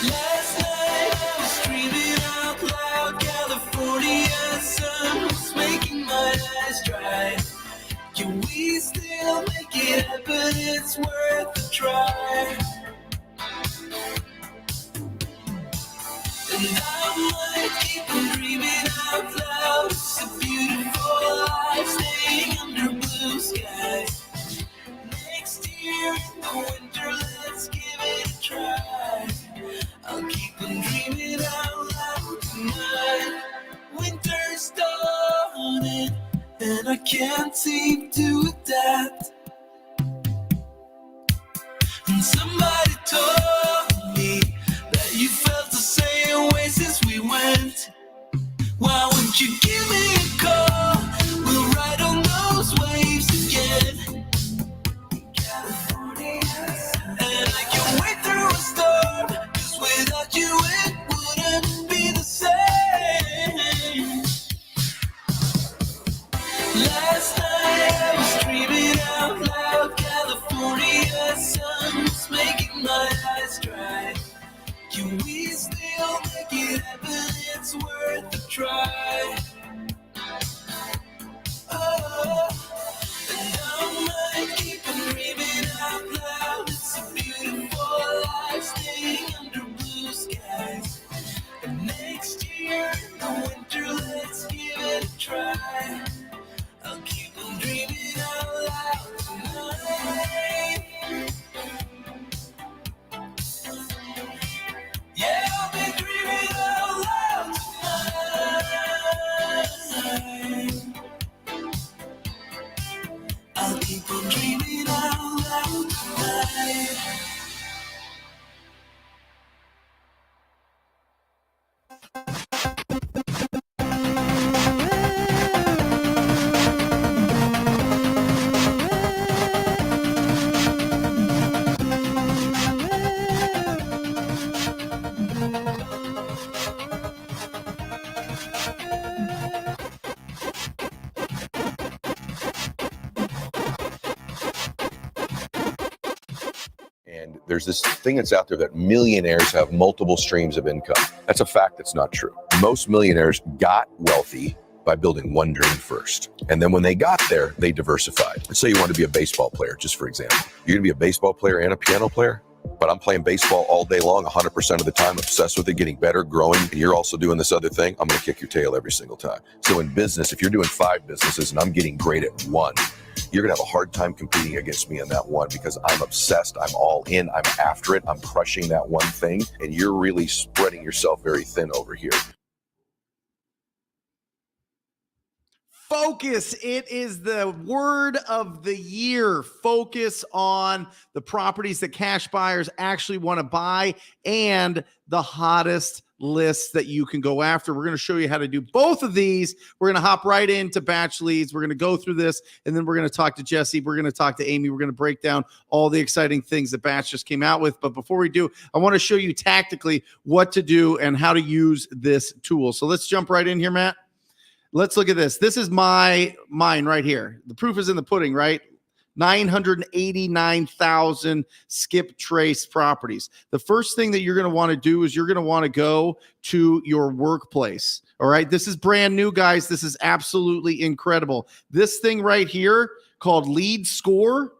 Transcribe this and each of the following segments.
Last night I was dreaming out loud. California sun was making my eyes dry. Can we still make it happen? It's worth a try. And I might keep on dreaming out loud. It's a beautiful life, staying under blue skies. Next year in the winter, let's give it a try. I'll keep on dreaming out loud tonight. Winter started, and I can't seem to adapt. And somebody told me that you felt the same way since we went. Why won't you give me a call? We'll ride on those waves again. California. And I can wait through a storm, 'cause without you it wouldn't be the same. Last night I was dreaming out loud. California sun was making my eyes dry. Can we still make it happen? It's worth a try. Oh, and I might keep on dreaming out loud. It's a beautiful life, staying under blue skies. And next year in the winter, let's give it a try. I'll keep on dreaming out loud tonight. Yeah, I'll be dreaming out loud tonight. I'll keep on dreaming out loud tonight. And there's this thing that's out there that millionaires have multiple streams of income. That's a fact that's not true. Most millionaires got wealthy by building one dream first. And then when they got there, they diversified. Let's say you want to be a baseball player, just for example. You're going to be a baseball player and a piano player, but I'm playing baseball all day long, 100% of the time, obsessed with it, getting better, growing, and you're also doing this other thing, I'm going to kick your tail every single time. So in business, if you're doing 5 businesses and I'm getting great at one, you're going to have a hard time competing against me in that one because I'm obsessed, I'm all in, I'm after it, I'm crushing that one thing, and you're really spreading yourself very thin over here. Focus. It is the word of the year. Focus on the properties that cash buyers actually want to buy and the hottest lists that you can go after. We're going to show you how to do both of these. We're going to hop right into BatchLeads. We're going to go through this, and then we're going to talk to Jesse. We're going to talk to Amy. We're going to break down all the exciting things that Batch just came out with. But before we do, I want to show you tactically what to do and how to use this tool. So let's jump right in here, Matt. Let's look at this. This is mine right here. The proof is in the pudding, right? 989,000 skip trace properties. The first thing that you're going to want to do is you're going to want to go to your workplace. All right. This is brand new, guys. This is absolutely incredible. This thing right here called Lead Score.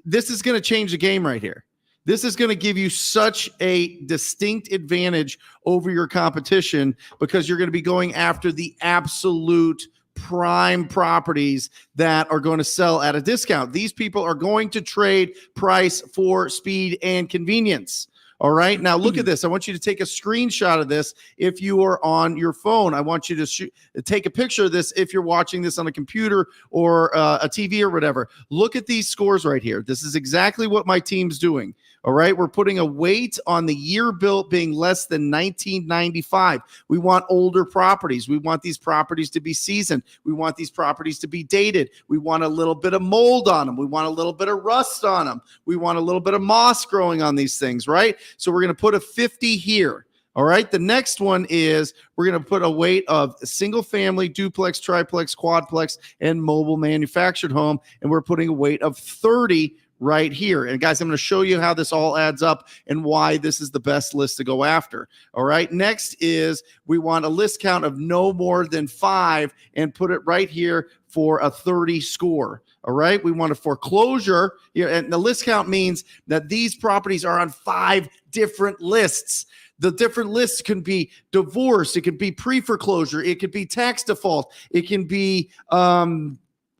This is going to change the game right here. This is going to give you such a distinct advantage over your competition because you're going to be going after the absolute prime properties that are going to sell at a discount. These people are going to trade price for speed and convenience. All right. Now look at this. I want you to take a screenshot of this. If you are on your phone, I want you to take a picture of this. If you're watching this on a computer or a TV or whatever, look at these scores right here. This is exactly what my team's doing. All right. We're putting a weight on the year built being less than 1995. We want older properties. We want these properties to be seasoned. We want these properties to be dated. We want a little bit of mold on them. We want a little bit of rust on them. We want a little bit of moss growing on these things, right? So we're going to put a 50 here. All right. The next one is we're going to put a weight of single family, duplex, triplex, quadplex, and mobile manufactured home. And we're putting a weight of 30 right here. And guys, I'm going to show you how this all adds up and why this is the best list to go after. All right. Next is we want a list count of no more than 5 and put it right here for a 30 score. All right. We want a foreclosure here. And the list count means that these properties are on 5 different lists. The different lists can be divorce. It could be pre-foreclosure. It could be tax default. It can be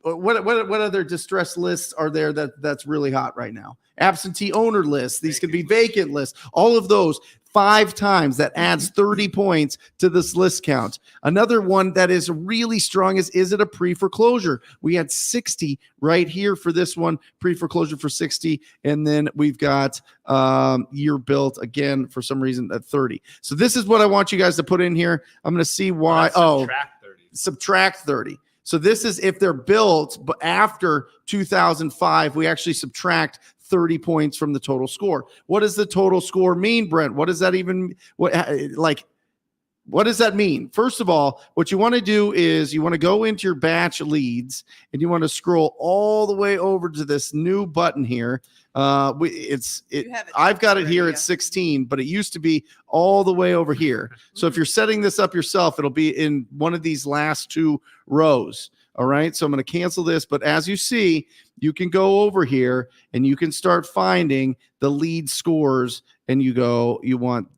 what other distressed lists are there that's really hot right now? Absentee owner lists. These could be vacant lists. All of those 5 times. That adds 30 points to this list count. Another one that is really strong is it a pre-foreclosure? We had 60 right here for this one, pre-foreclosure for 60. And then we've got year built again for some reason at 30. So this is what I want you guys to put in here. I'm going to see why. Subtract 30. So this is if they're built but after 2005, we actually subtract 30 points from the total score. What does the total score mean, Brent? What does that even what does that mean? First of all, what you want to do is you want to go into your batch leads and you want to scroll all the way over to this new button here. I've got it here at 16, but it used to be all the way over here. So if you're setting this up yourself, it'll be in one of these last 2 rows. All right. So I'm going to cancel this. But as you see, you can go over here and you can start finding the lead scores and you want,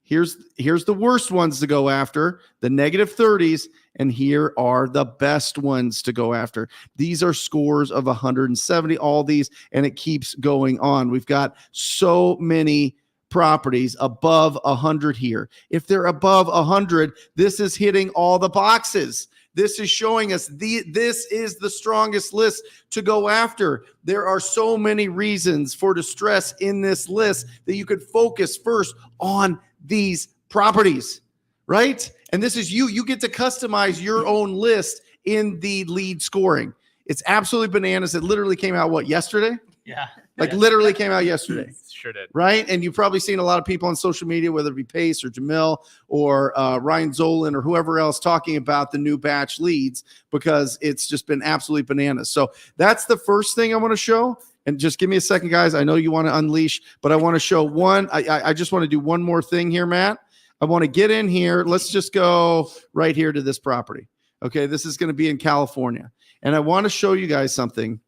here's the worst ones to go after, the negative 30s. And here are the best ones to go after. These are scores of 170, all these, and it keeps going on. We've got so many properties above 100 here. If they're above 100, this is hitting all the boxes. This is showing us this is the strongest list to go after. There are so many reasons for distress in this list that you could focus first on these properties, right? And this is you get to customize your own list in the lead scoring. It's absolutely bananas. It literally came out, yesterday? Yeah. Literally came out yesterday. Sure did. Right? And you've probably seen a lot of people on social media, whether it be Pace or Jamil or Ryan Zolan or whoever else talking about the new batch leads because it's just been absolutely bananas. So that's the first thing I want to show. And just give me a second, guys. I know you want to unleash, but I want to show one. I just want to do one more thing here, Matt. I want to get in here. Let's just go right here to this property. Okay, this is going to be in California. And I want to show you guys something.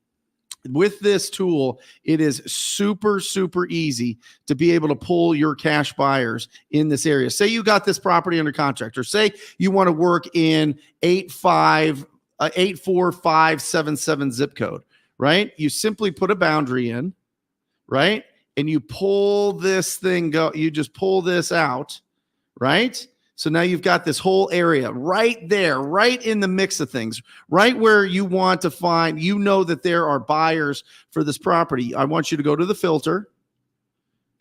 With this tool, it is super, super easy to be able to pull your cash buyers in this area. Say you got this property under contract, or say you want to work in 84577 zip code, right? You simply put a boundary in, right? And you pull this thing, you just pull this out, right? So now you've got this whole area right there, right in the mix of things, right where you want to find, that there are buyers for this property. I want you to go to the filter.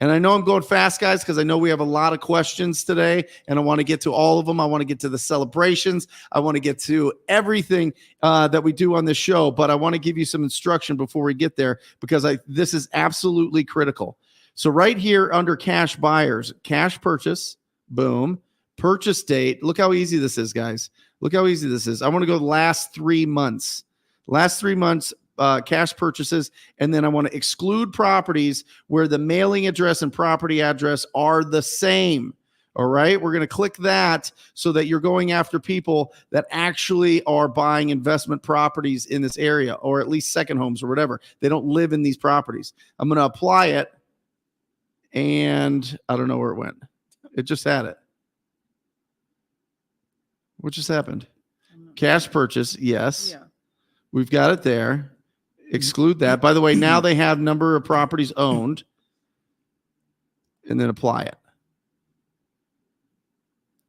And I know I'm going fast, guys, because I know we have a lot of questions today, and I want to get to all of them. I want to get to the celebrations. I want to get to everything that we do on this show, but I want to give you some instruction before we get there because this is absolutely critical. So right here under cash buyers, cash purchase, boom. Purchase date. Look how easy this is, guys. Look how easy this is. I want to go the last 3 months. Last 3 months, cash purchases. And then I want to exclude properties where the mailing address and property address are the same. All right. We're going to click that so that you're going after people that actually are buying investment properties in this area, or at least second homes or whatever. They don't live in these properties. I'm going to apply it. And I don't know where it went. It just had it. What just happened? Cash purchase, yes. Yeah. We've got it there. Exclude that. By the way, now they have number of properties owned. And then apply it.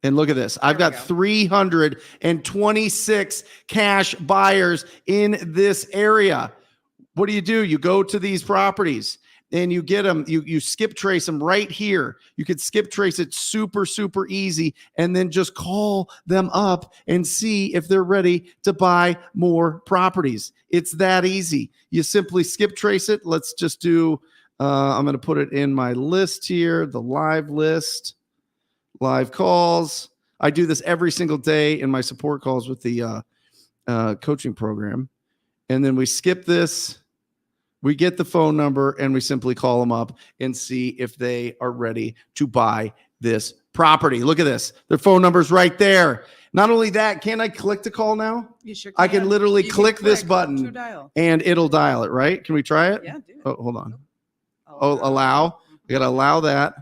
And look at this. I've got 326 cash buyers in this area. What do? You go to these properties. And you get them, you skip trace them right here. You could skip trace it super, super easy and then just call them up and see if they're ready to buy more properties. It's that easy. You simply skip trace it. Let's just do, I'm going to put it in my list here, the live list, live calls. I do this every single day in my support calls with the coaching program. And then we skip this. We get the phone number and we simply call them up and see if they are ready to buy this property. Look at this. Their phone number's right there. Not only that, can I click to call now? You sure can. I can literally You click can this to button dial. and it'll dial it, right? Can we try it? Yeah, do it. Oh, hold on. Allow. We got to allow that.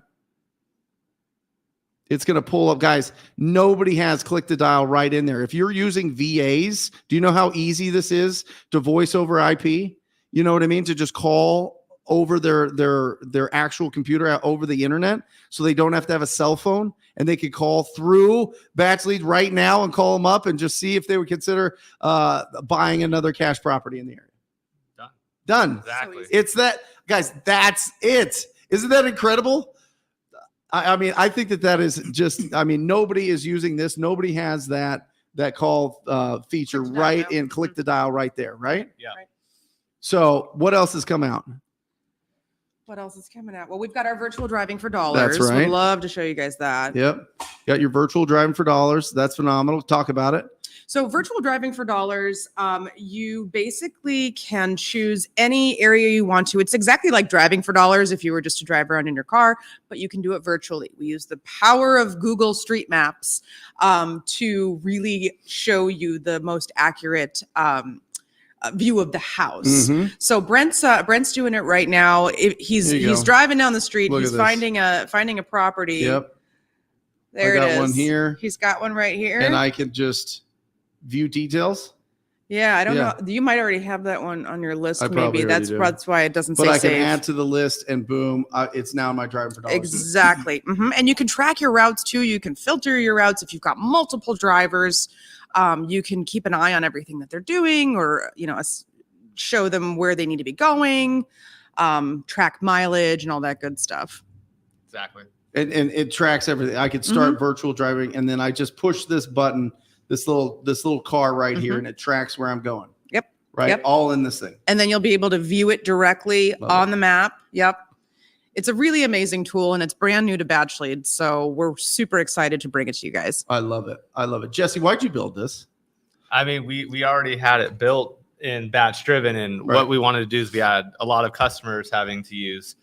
It's going to pull up, guys. Nobody has click to dial right in there. If you're using VAs, do you know how easy this is to voice over IP? You know what I mean? To just call over their actual computer over the internet, so they don't have to have a cell phone, and they could call through BatchLeads right now and call them up and just see if they would consider buying another cash property in the area. Done. Exactly. It's that, guys. That's it. Isn't that incredible? I mean, I think that is just, I mean, nobody is using this. Nobody has that call feature right in click to dial right there, right? Yeah. Right. So what else has come out? What else is coming out? Well, we've got our virtual driving for dollars. That's right. We'd love to show you guys that. Yep. Got your virtual driving for dollars. That's phenomenal. Talk about it. So virtual driving for dollars, you basically can choose any area you want to. It's exactly like driving for dollars if you were just to drive around in your car, but you can do it virtually. We use the power of Google Street Maps to really show you the most accurate view of the house. Mhm. So Brent's doing it right now. He's driving down the street. Look He's at this. finding a property. Yep. There I got it is. one here. He's got one right here. And I can just view details. Yeah, I don't Yeah. know. You might already have that one on your list. I probably Maybe already do. that's why it doesn't But say I can save. add to the list and boom, it's now my driving for dollars. Exactly. And you can track your routes too. You can filter your routes if you've got multiple drivers. You can keep an eye on everything that they're doing, or show them where they need to be going, track mileage and all that good stuff. Exactly. And it tracks everything. I could start virtual driving, and then I just push this button, this little car right here, and it tracks where I'm going. Yep. Right. Yep. All in this thing. And then you'll be able to view it directly on the map. Yep. It's a really amazing tool, and it's brand new to BatchLeads. So we're super excited to bring it to you guys. I love it. I love it. Jesse, why'd you build this? I mean, we already had it built in batch driven, and what we wanted to do is we had a lot of customers having to use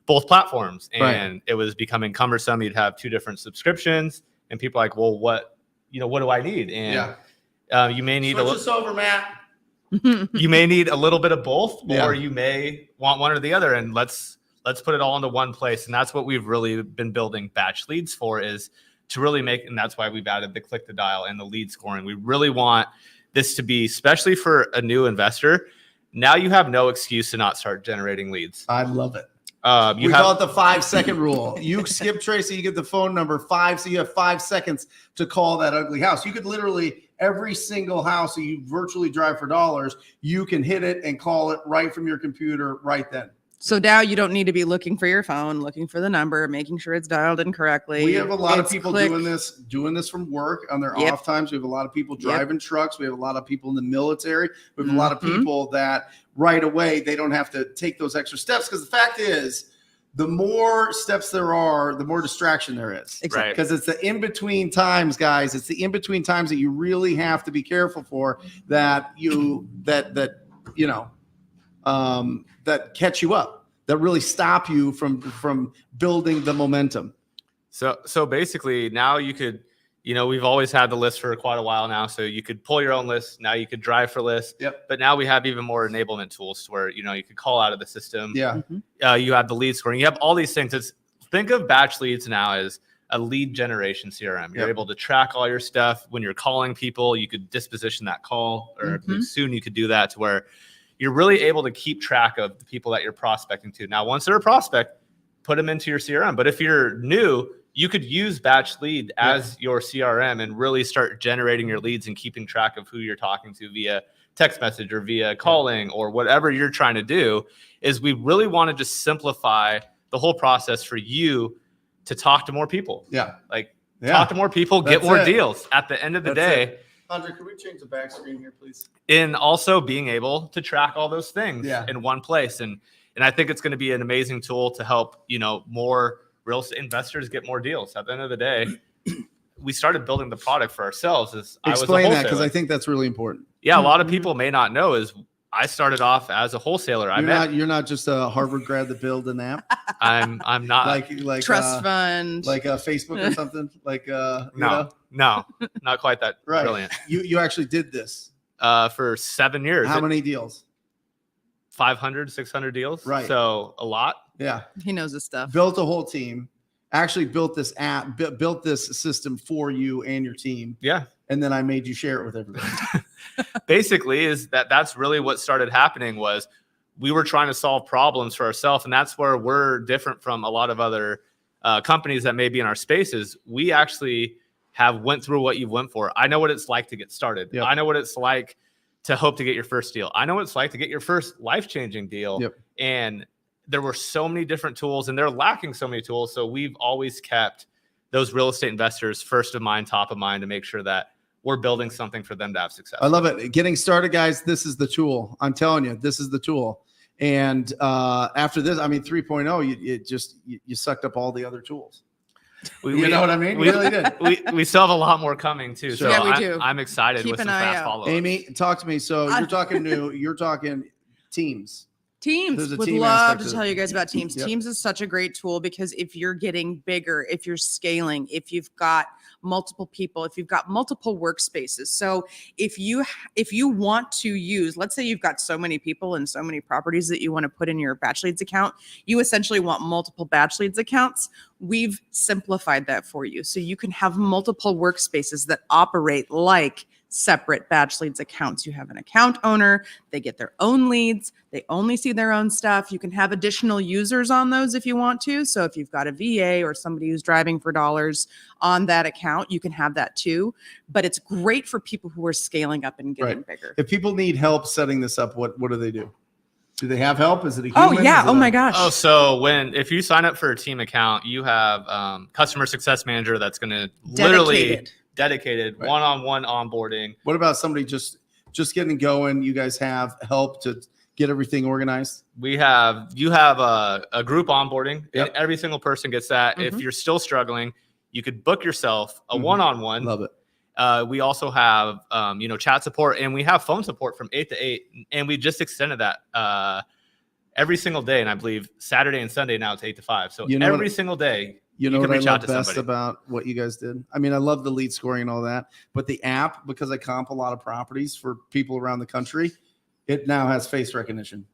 both platforms, and it was becoming cumbersome. You'd have two different subscriptions, and people are like, well, what do I need? And you may need Switch us over, Matt. you may need a little bit of both, Yeah. or you may want one or the other, and let's put it all into one place. And that's what we've really been building BatchLeads for, is to really make, and that's why we've added the click to dial and the lead scoring. We really want this to be, especially for a new investor, now you have no excuse to not start generating leads. I love it. We call it the 5-second rule. You skip Tracy, you get the phone number 5, so you have 5 seconds to call that ugly house. You could literally, every single house that you virtually drive for dollars, you can hit it and call it right from your computer right then. So now you don't need to be looking for your phone, looking for the number, making sure it's dialed in correctly. We have a lot of It's people click. doing this from work on their Yep. off times. We have a lot of people driving trucks. We have a lot of people in the military. We have a lot of people that right away, they don't have to take those extra steps, because the fact is, the more steps there are, the more distraction there is. Exactly. Because it's the in-between times, guys. It's the in-between times that you really have to be careful for, that that catch you up, that really stop you from building the momentum. So basically now you could, we've always had the list for quite a while now. So you could pull your own list. Now you could drive for lists. Yep. But now we have even more enablement tools where, you could call out of the system. Yeah. You have the lead scoring. You have all these things. Think of BatchLeads now as a lead generation CRM. You're able to track all your stuff. When you're calling people, you could disposition that call, or soon you could do that to where you're really able to keep track of the people that you're prospecting to. Now, once they're a prospect, put them into your CRM. But if you're new, you could use BatchLead as your CRM and really start generating your leads and keeping track of who you're talking to via text message or via calling or whatever you're trying to do. Is we really want to just simplify the whole process for you to talk to more people. Talk to more people, get more deals. At the end of the day, Andre, can we change the back screen here, please? And also being able to track all those things in one place. And I think it's going to be an amazing tool to help, more real estate investors get more deals. At the end of the day, we started building the product for ourselves. Explain that, because I think that's really important. Yeah, a lot of people may not know is I started off as a wholesaler. You're not just a Harvard grad that built an app. I'm not like Trust fund. like Facebook or something. Like no, not quite that right. brilliant. You actually did this for 7 years. How many deals? 500, 600 deals. Right. So a lot. Yeah. He knows his stuff. Built a whole team. Actually built this app, built this system for you and your team. Yeah. And then I made you share it with everybody. Basically is that's really what started happening was we were trying to solve problems for ourselves. And that's where we're different from a lot of other companies that may be in our spaces. We actually have went through what you went for. I know what it's like to get started. Yep. I know what it's like to hope to get your first deal. I know what it's like to get your first life-changing deal. Yep. And there were so many different tools and they're lacking so many tools. So we've always kept those real estate investors first of mind, top of mind to make sure that we're building something for them to have success. I love it. Getting started, guys. This is the tool. I'm telling you, this is the tool. And after this, I mean, 3.0, you sucked up all the other tools. You know what I mean? We really did. We still have a lot more coming too. Sure. So Yeah, we do. I'm excited Keep with an some eye fast out. follow-ups. Amy, talk to me. So you're talking you're talking teams. Teams. There's a Would team love aspect to to tell it. you guys about Teams. Yep. Teams is such a great tool because if you're getting bigger, if you're scaling, if you've got multiple people, if you've got multiple workspaces. So if you want to use, let's say you've got so many people and so many properties that you want to put in your BatchLeads account, you essentially want multiple BatchLeads accounts. We've simplified that for you. So you can have multiple workspaces that operate like separate BatchLeads accounts. You have an account owner, they get their own leads, they only see their own stuff. You can have additional users on those if you want to. So if you've got a VA or somebody who's driving for dollars on that account, you can have that too. But it's great for people who are scaling up and getting bigger. If people need help setting this up, what do they do? Do they have help? Is it a Oh human? yeah. Is it Oh my gosh. Oh, so if you sign up for a team account, you have customer success manager that's going to literally dedicated Right. one-on-one onboarding. What about somebody just getting going? You guys have help to get everything organized? You have a group onboarding. Yep. Every single person gets that. If Mhm. you're still struggling, you could book yourself a Mhm. one-on-one. Love it. We also have chat support, and we have phone support from 8 to 8, and we just extended that every single day. And I believe Saturday and Sunday now it's 8 to 5. So You know every what- single day You know can what I reach out love to best somebody. about what you guys did? I mean, I love the lead scoring and all that, but the app, because I comp a lot of properties for people around the country, it now has face recognition.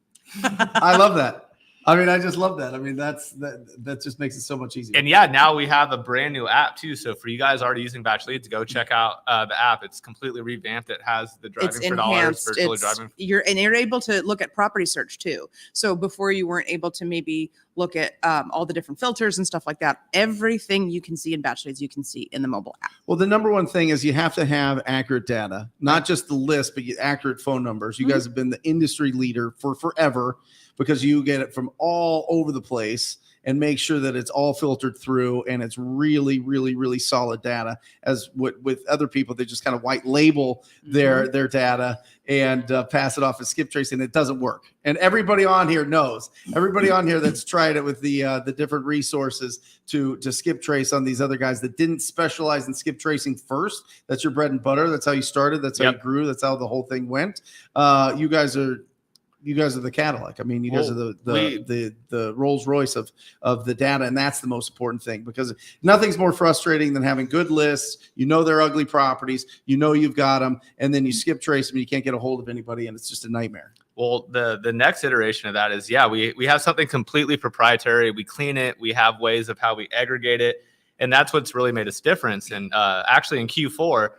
I love that. I mean, I just love that. I mean, that just makes it so much easier. And yeah, now we have a brand new app too. So for you guys already using BatchLeads, go check out the app. It's completely revamped. It has the It's driving for dollars, enhanced. virtually driving. You're able to look at property search too. So before you weren't able to maybe look at all the different filters and stuff like that. Everything you can see in BatchLeads, you can see in the mobile app. Well, the number one thing is you have to have accurate data, not just the list, but accurate phone numbers. You guys have been the industry leader for forever because you get it from all over the place and make sure that it's all filtered through and it's really, really, really solid data. As with other people, they just kind of white label their data and pass it off as skip tracing. It doesn't work. And everybody on here knows. Everybody on here that's tried it with the different resources to skip trace on these other guys that didn't specialize in skip tracing first. That's your bread and butter. That's how you started. That's how you grew. That's how the whole thing went. You guys are the Cadillac. I mean, you guys are the Rolls Royce of the data, and that's the most important thing because nothing's more frustrating than having good lists. You know they're ugly properties. You know you've got them, and then you skip trace them. And you can't get a hold of anybody, and it's just a nightmare. Well, the next iteration of that is we have something completely proprietary. We clean it. We have ways of how we aggregate it, and that's what's really made us different. And actually, in Q4.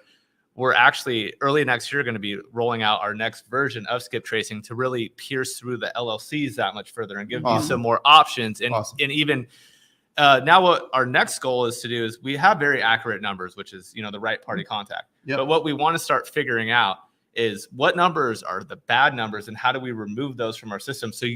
We're actually early next year going to be rolling out our next version of skip tracing to really pierce through the LLCs that much further and give you some more options. And even now what our next goal is to do is we have very accurate numbers, which is, the right party contact. Yep. But what we want to start figuring out is what numbers are the bad numbers and how do we remove those from our system? So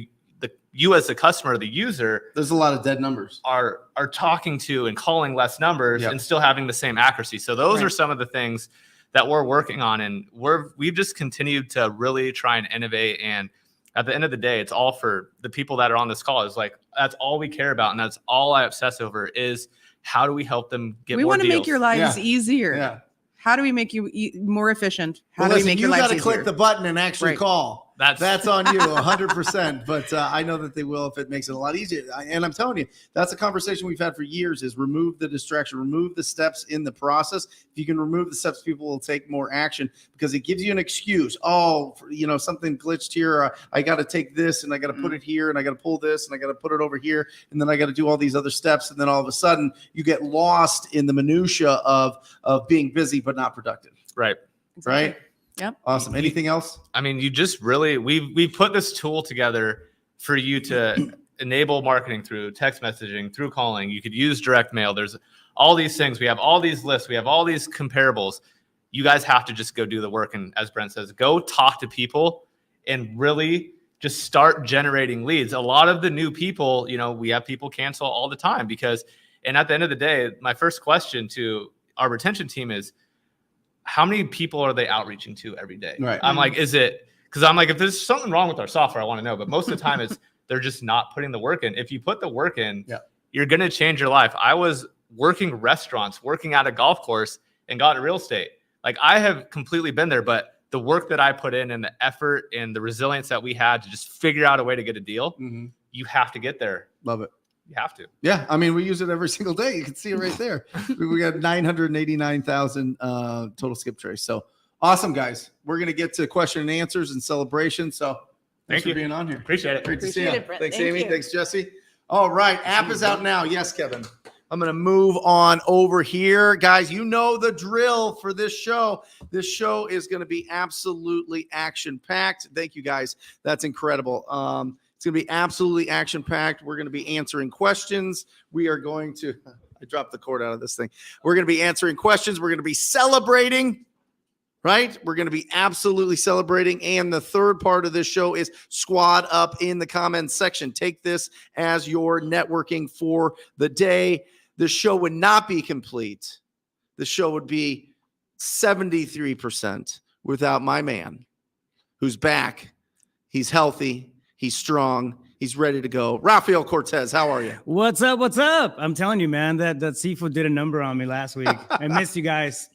you as the customer, the user, there's a lot of dead numbers are talking to and calling less numbers and still having the same accuracy. So those are some of the things that we're working on, and we've just continued to really try and innovate. And at the end of the day, it's all for the people that are on this call. It's like that's all we care about, and that's all I obsess over is how do we help them get more deals. We want to make your lives easier. Yeah. How do we make you more efficient? How do we listen, make your lives easier? You got to click the button and actually call. That's on you 100%. But I know that they will if it makes it a lot easier. And I'm telling you, that's a conversation we've had for years is remove the distraction, remove the steps in the process. If you can remove the steps, people will take more action because it gives you an excuse. Oh, something glitched here. I got to take this and I got to put it here and I got to pull this and I got to put it over here. And then I got to do all these other steps. And then all of a sudden you get lost in the minutia of being busy, but not productive. Right. Exactly. Right. Yep. Awesome. Anything else? I mean, you just really we put this tool together for you to enable marketing through text messaging, through calling. You could use direct mail. There's all these things. We have all these lists. We have all these comparables. You guys have to just go do the work. And as Brent says, go talk to people and really just start generating leads. A lot of the new people, we have people cancel all the time and at the end of the day, my first question to our retention team is, how many people are they outreaching to every day? Right. I'm like, if there's something wrong with our software, I want to know. But most of the time they're just not putting the work in. If you put the work in, you're going to change your life. I was working restaurants, working at a golf course and got into real estate. Like I have completely been there, but the work that I put in and the effort and the resilience that we had to just figure out a way to get a deal, you have to get there. Love it. You have to. Yeah. I mean, we use it every single day. You can see it right there. We got 989,000 total skip trace. So awesome, guys. We're going to get to question and answers and celebration. So thanks for being on here. Appreciate it. Great to see you. Brent. Thanks, Thank Amy. you. Thanks, Jesse. All right. App is out now. Yes, Kevin. I'm going to move on over here. Guys, you know the drill for this show. This show is going to be absolutely action-packed. Thank you, guys. That's incredible. It's going to be absolutely action-packed. We're going to be answering questions. We are going to – I dropped the cord out of this thing. We're going to be answering questions. We're going to be celebrating, right? We're going to be absolutely celebrating. And the third part of this show is squad up in the comments section. Take this as your networking for the day. The show would not be complete. The show would be 73% without my man who's back. He's healthy. He's strong. He's ready to go. Rafael Cortez, how are you? What's up? What's up? I'm telling you, man, that seafood did a number on me last week. I missed you guys.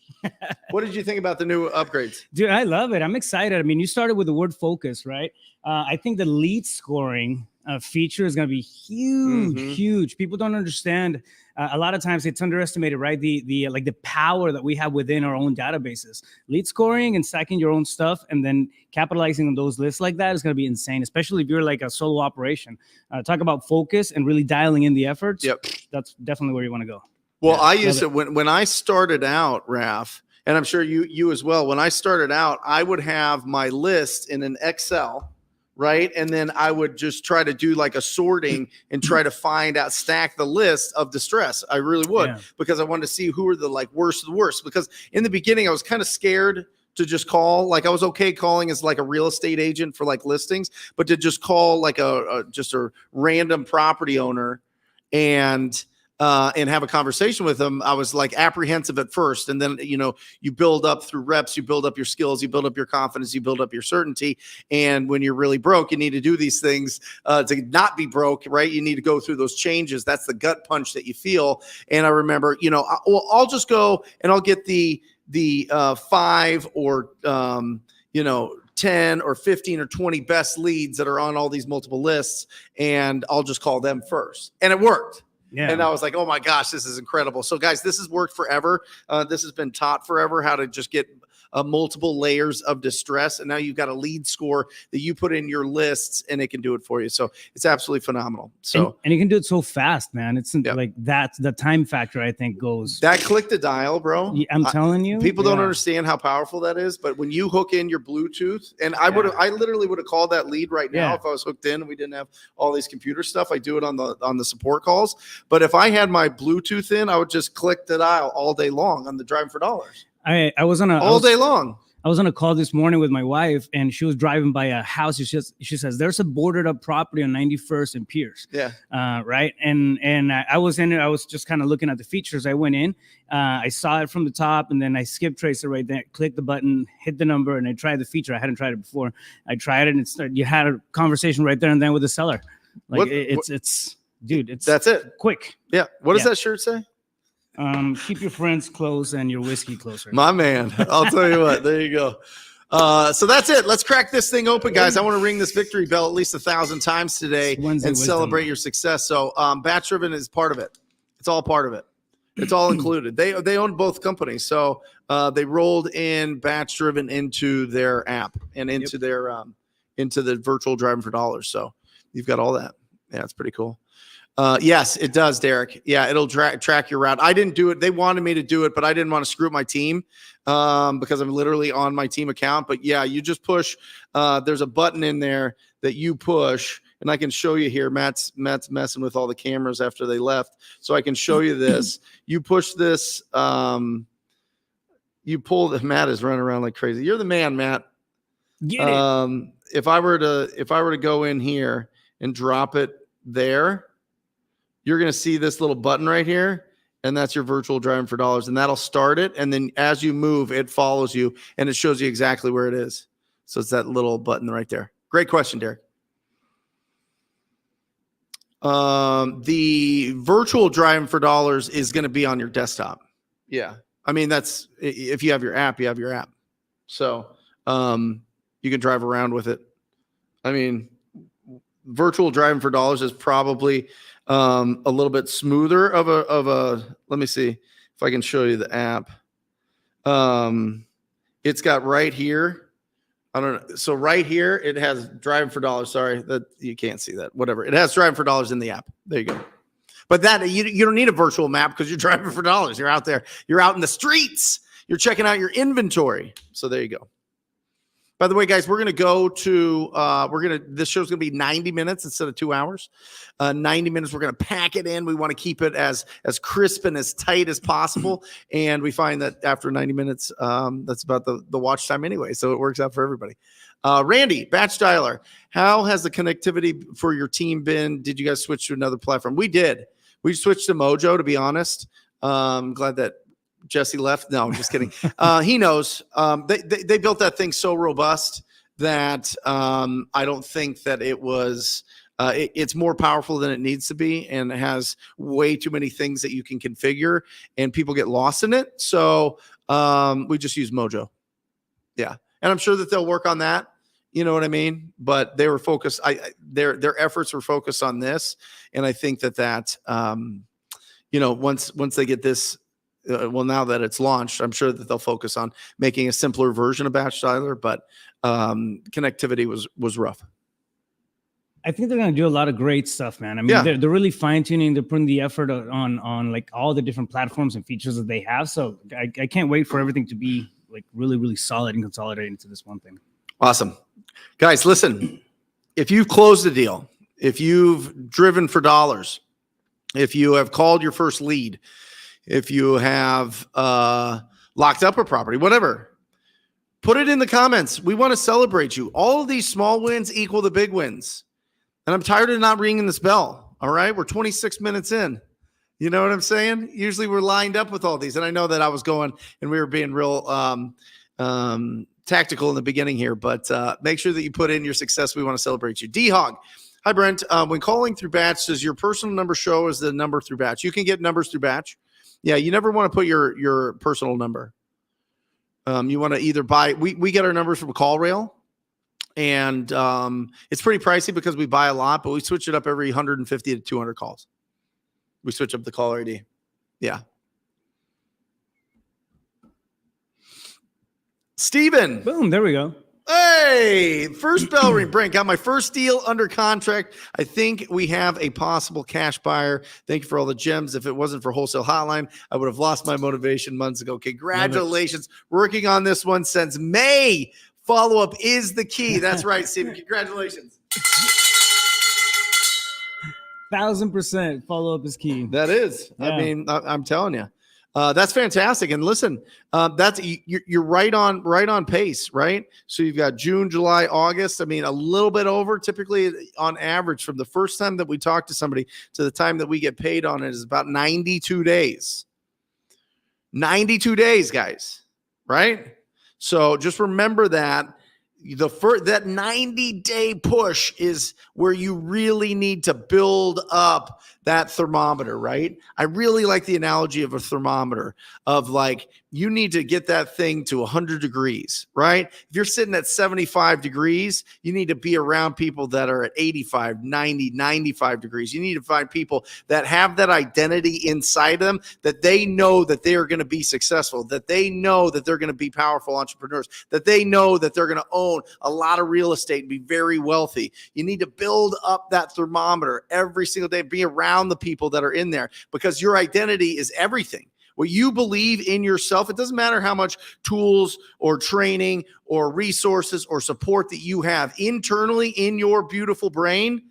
What did you think about the new upgrades? Dude, I love it. I'm excited. I mean, you started with the word focus, right? I think the lead scoring feature is going to be huge. People don't understand. A lot of times it's underestimated, right? The power that we have within our own databases. Lead scoring and stacking your own stuff and then capitalizing on those lists like that is going to be insane, especially if you're like a solo operation. Talk about focus and really dialing in the efforts. Yep. That's definitely where you want to go. Well, I used it when I started out, Raf, and I'm sure you as well. When I started out, I would have my list in an Excel, right? And then I would just try to do like a sorting and try to stack the list of distress. I really would, because I wanted to see who are the like worst of the worst. Because in the beginning, I was kind of scared to just call. Like I was okay calling as like a real estate agent for like listings, but to just call like just a random property owner and have a conversation with them, I was like apprehensive at first. And then, you build up through reps, you build up your skills, you build up your confidence, you build up your certainty. And when you're really broke, you need to do these things to not be broke, right? You need to go through those changes. That's the gut punch that you feel. And I remember, I'll just go and I'll get the 5 or, 10 or 15 or 20 best leads that are on all these multiple lists. And I'll just call them first. And it worked. Yeah. And I was like, oh my gosh, this is incredible. So guys, this has worked forever. This has been taught forever, how to just get multiple layers of distress. And now you've got a lead score that you put in your lists and it can do it for you. So it's absolutely phenomenal. So, and you can do it so fast, man. It's like that's the time factor, I think, goes. That click to dial, bro. I'm telling you, people don't understand how powerful that is. But when you hook in your Bluetooth, and I literally would have called that lead right now if I was hooked in and we didn't have all these computer stuff. I do it on the support calls. But if I had my Bluetooth in, I would just click the dial all day long on the Driving for Dollars. I was on day long. I was on a call this morning with my wife, and she was driving by a house. She says, "There's a boarded up property on 91st and Pierce." Yeah. Right. And I was in it. I was just kind of looking at the features. I went in. I saw it from the top, and then I skip traced it right there. Clicked the button, hit the number, and I tried the feature. I hadn't tried it before. I tried it, and you had a conversation right there and then with the seller. Like that's it. Quick. Yeah. What does that shirt say? Keep your friends close and your whiskey closer. My man. I'll tell you what. There you go. So that's it. Let's crack this thing open, guys. I want to ring this victory bell at least 1,000 times today and celebrate your success. So Batch Driven is part of it. It's all part of it. It's all included. They own both companies. So they rolled in Batch Driven into their app and into their into the virtual driving for dollars. So you've got all that. Yeah, it's pretty cool. Yes, it does, Derek. Yeah, it'll track your route. I didn't do it. They wanted me to do it, but I didn't want to screw up my team because I'm literally on my team account. But yeah, you just push. There's a button in there that you push, and I can show you here. Matt's messing with all the cameras after they left, so I can show you this. You push this. You pull the. Matt is running around like crazy. You're the man, Matt. Get it. If I were to go in here and drop it there, you're going to see this little button right here, and that's your virtual driving for dollars, and that'll start it. And then as you move, it follows you, and it shows you exactly where it is. So it's that little button right there. Great question, Derek. The virtual driving for dollars is going to be on your desktop. Yeah. I mean, that's if you have your app, you have your app. So you can drive around with it. I mean, virtual driving for dollars is probably a little bit smoother of a let me see if I can show you the app. It's got right here. I don't know. So right here, it has driving for dollars. Sorry that you can't see that. Whatever. It has driving for dollars in the app. There you go. But that you don't need a virtual map because you're driving for dollars. You're out there. You're out in the streets. You're checking out your inventory. So there you go. By the way, guys, we're going to go to, this show's going to be 90 minutes instead of 2 hours. 90 minutes, we're going to pack it in. We want to keep it as crisp and as tight as possible. And we find that after 90 minutes, that's about the watch time anyway. So it works out for everybody. Randy, Batch Dialer, how has the connectivity for your team been? Did you guys switch to another platform? We did. We switched to Mojo, to be honest. I'm glad that Jesse left. No, I'm just kidding. He knows. They built that thing so robust that I don't think that it was. It's more powerful than it needs to be, and it has way too many things that you can configure, and people get lost in it. So we just use Mojo. Yeah, and I'm sure that they'll work on that. You know what I mean? But they were focused. Their efforts were focused on this, and I think that once they get this. Now that it's launched, I'm sure that they'll focus on making a simpler version of Batch Dialer, but connectivity was rough. I think they're going to do a lot of great stuff, man. I mean, they're really fine tuning. They're putting the effort on like all the different platforms and features that they have. So I can't wait for everything to be like really, really solid and consolidated into this one thing. Awesome. Guys, listen, if you've closed a deal, if you've driven for dollars, if you have called your first lead, if you have locked up a property, whatever, put it in the comments. We want to celebrate you. All of these small wins equal the big wins. And I'm tired of not ringing this bell. All right. We're 26 minutes in. You know what I'm saying? Usually we're lined up with all these. And I know that I was going and we were being real tactical in the beginning here, but make sure that you put in your success. We want to celebrate you. D-Hog. Hi, Brent. When calling through Batch, does your personal number show as the number through Batch? You can get numbers through Batch. Yeah, you never want to put your personal number. You want to either buy. We get our numbers from CallRail, and it's pretty pricey because we buy a lot, but we switch it up every 150 to 200 calls. We switch up the caller ID. Yeah. Steven. Boom, there we go. Hey, first bell ring. Brent, got my first deal under contract. I think we have a possible cash buyer. Thank you for all the gems. If it wasn't for Wholesale Hotline, I would have lost my motivation months ago. Congratulations. Working on this one since May. Follow-up is the key. That's right, Steven. Congratulations. 1000% follow-up is key. That is. Yeah. I mean, I'm telling you. That's fantastic. And listen, you're right on pace, right? So you've got June, July, August. I mean, a little bit over. Typically, on average, from the first time that we talk to somebody to the time that we get paid on it is about 92 days. 92 days, guys, right? So just remember that. that 90-day push is where you really need to build up that thermometer, right? I really like the analogy of a thermometer of like, you need to get that thing to 100 degrees, right? If you're sitting at 75 degrees, you need to be around people that are at 85, 90, 95 degrees. You need to find people that have that identity inside them, that they know that they are going to be successful, that they know that they're going to be powerful entrepreneurs, that they know that they're going to own a lot of real estate and be very wealthy. You need to build up that thermometer every single day, be around the people that are in there, because your identity is everything. What you believe in yourself, it doesn't matter how much tools or training or resources or support that you have internally in your beautiful brain.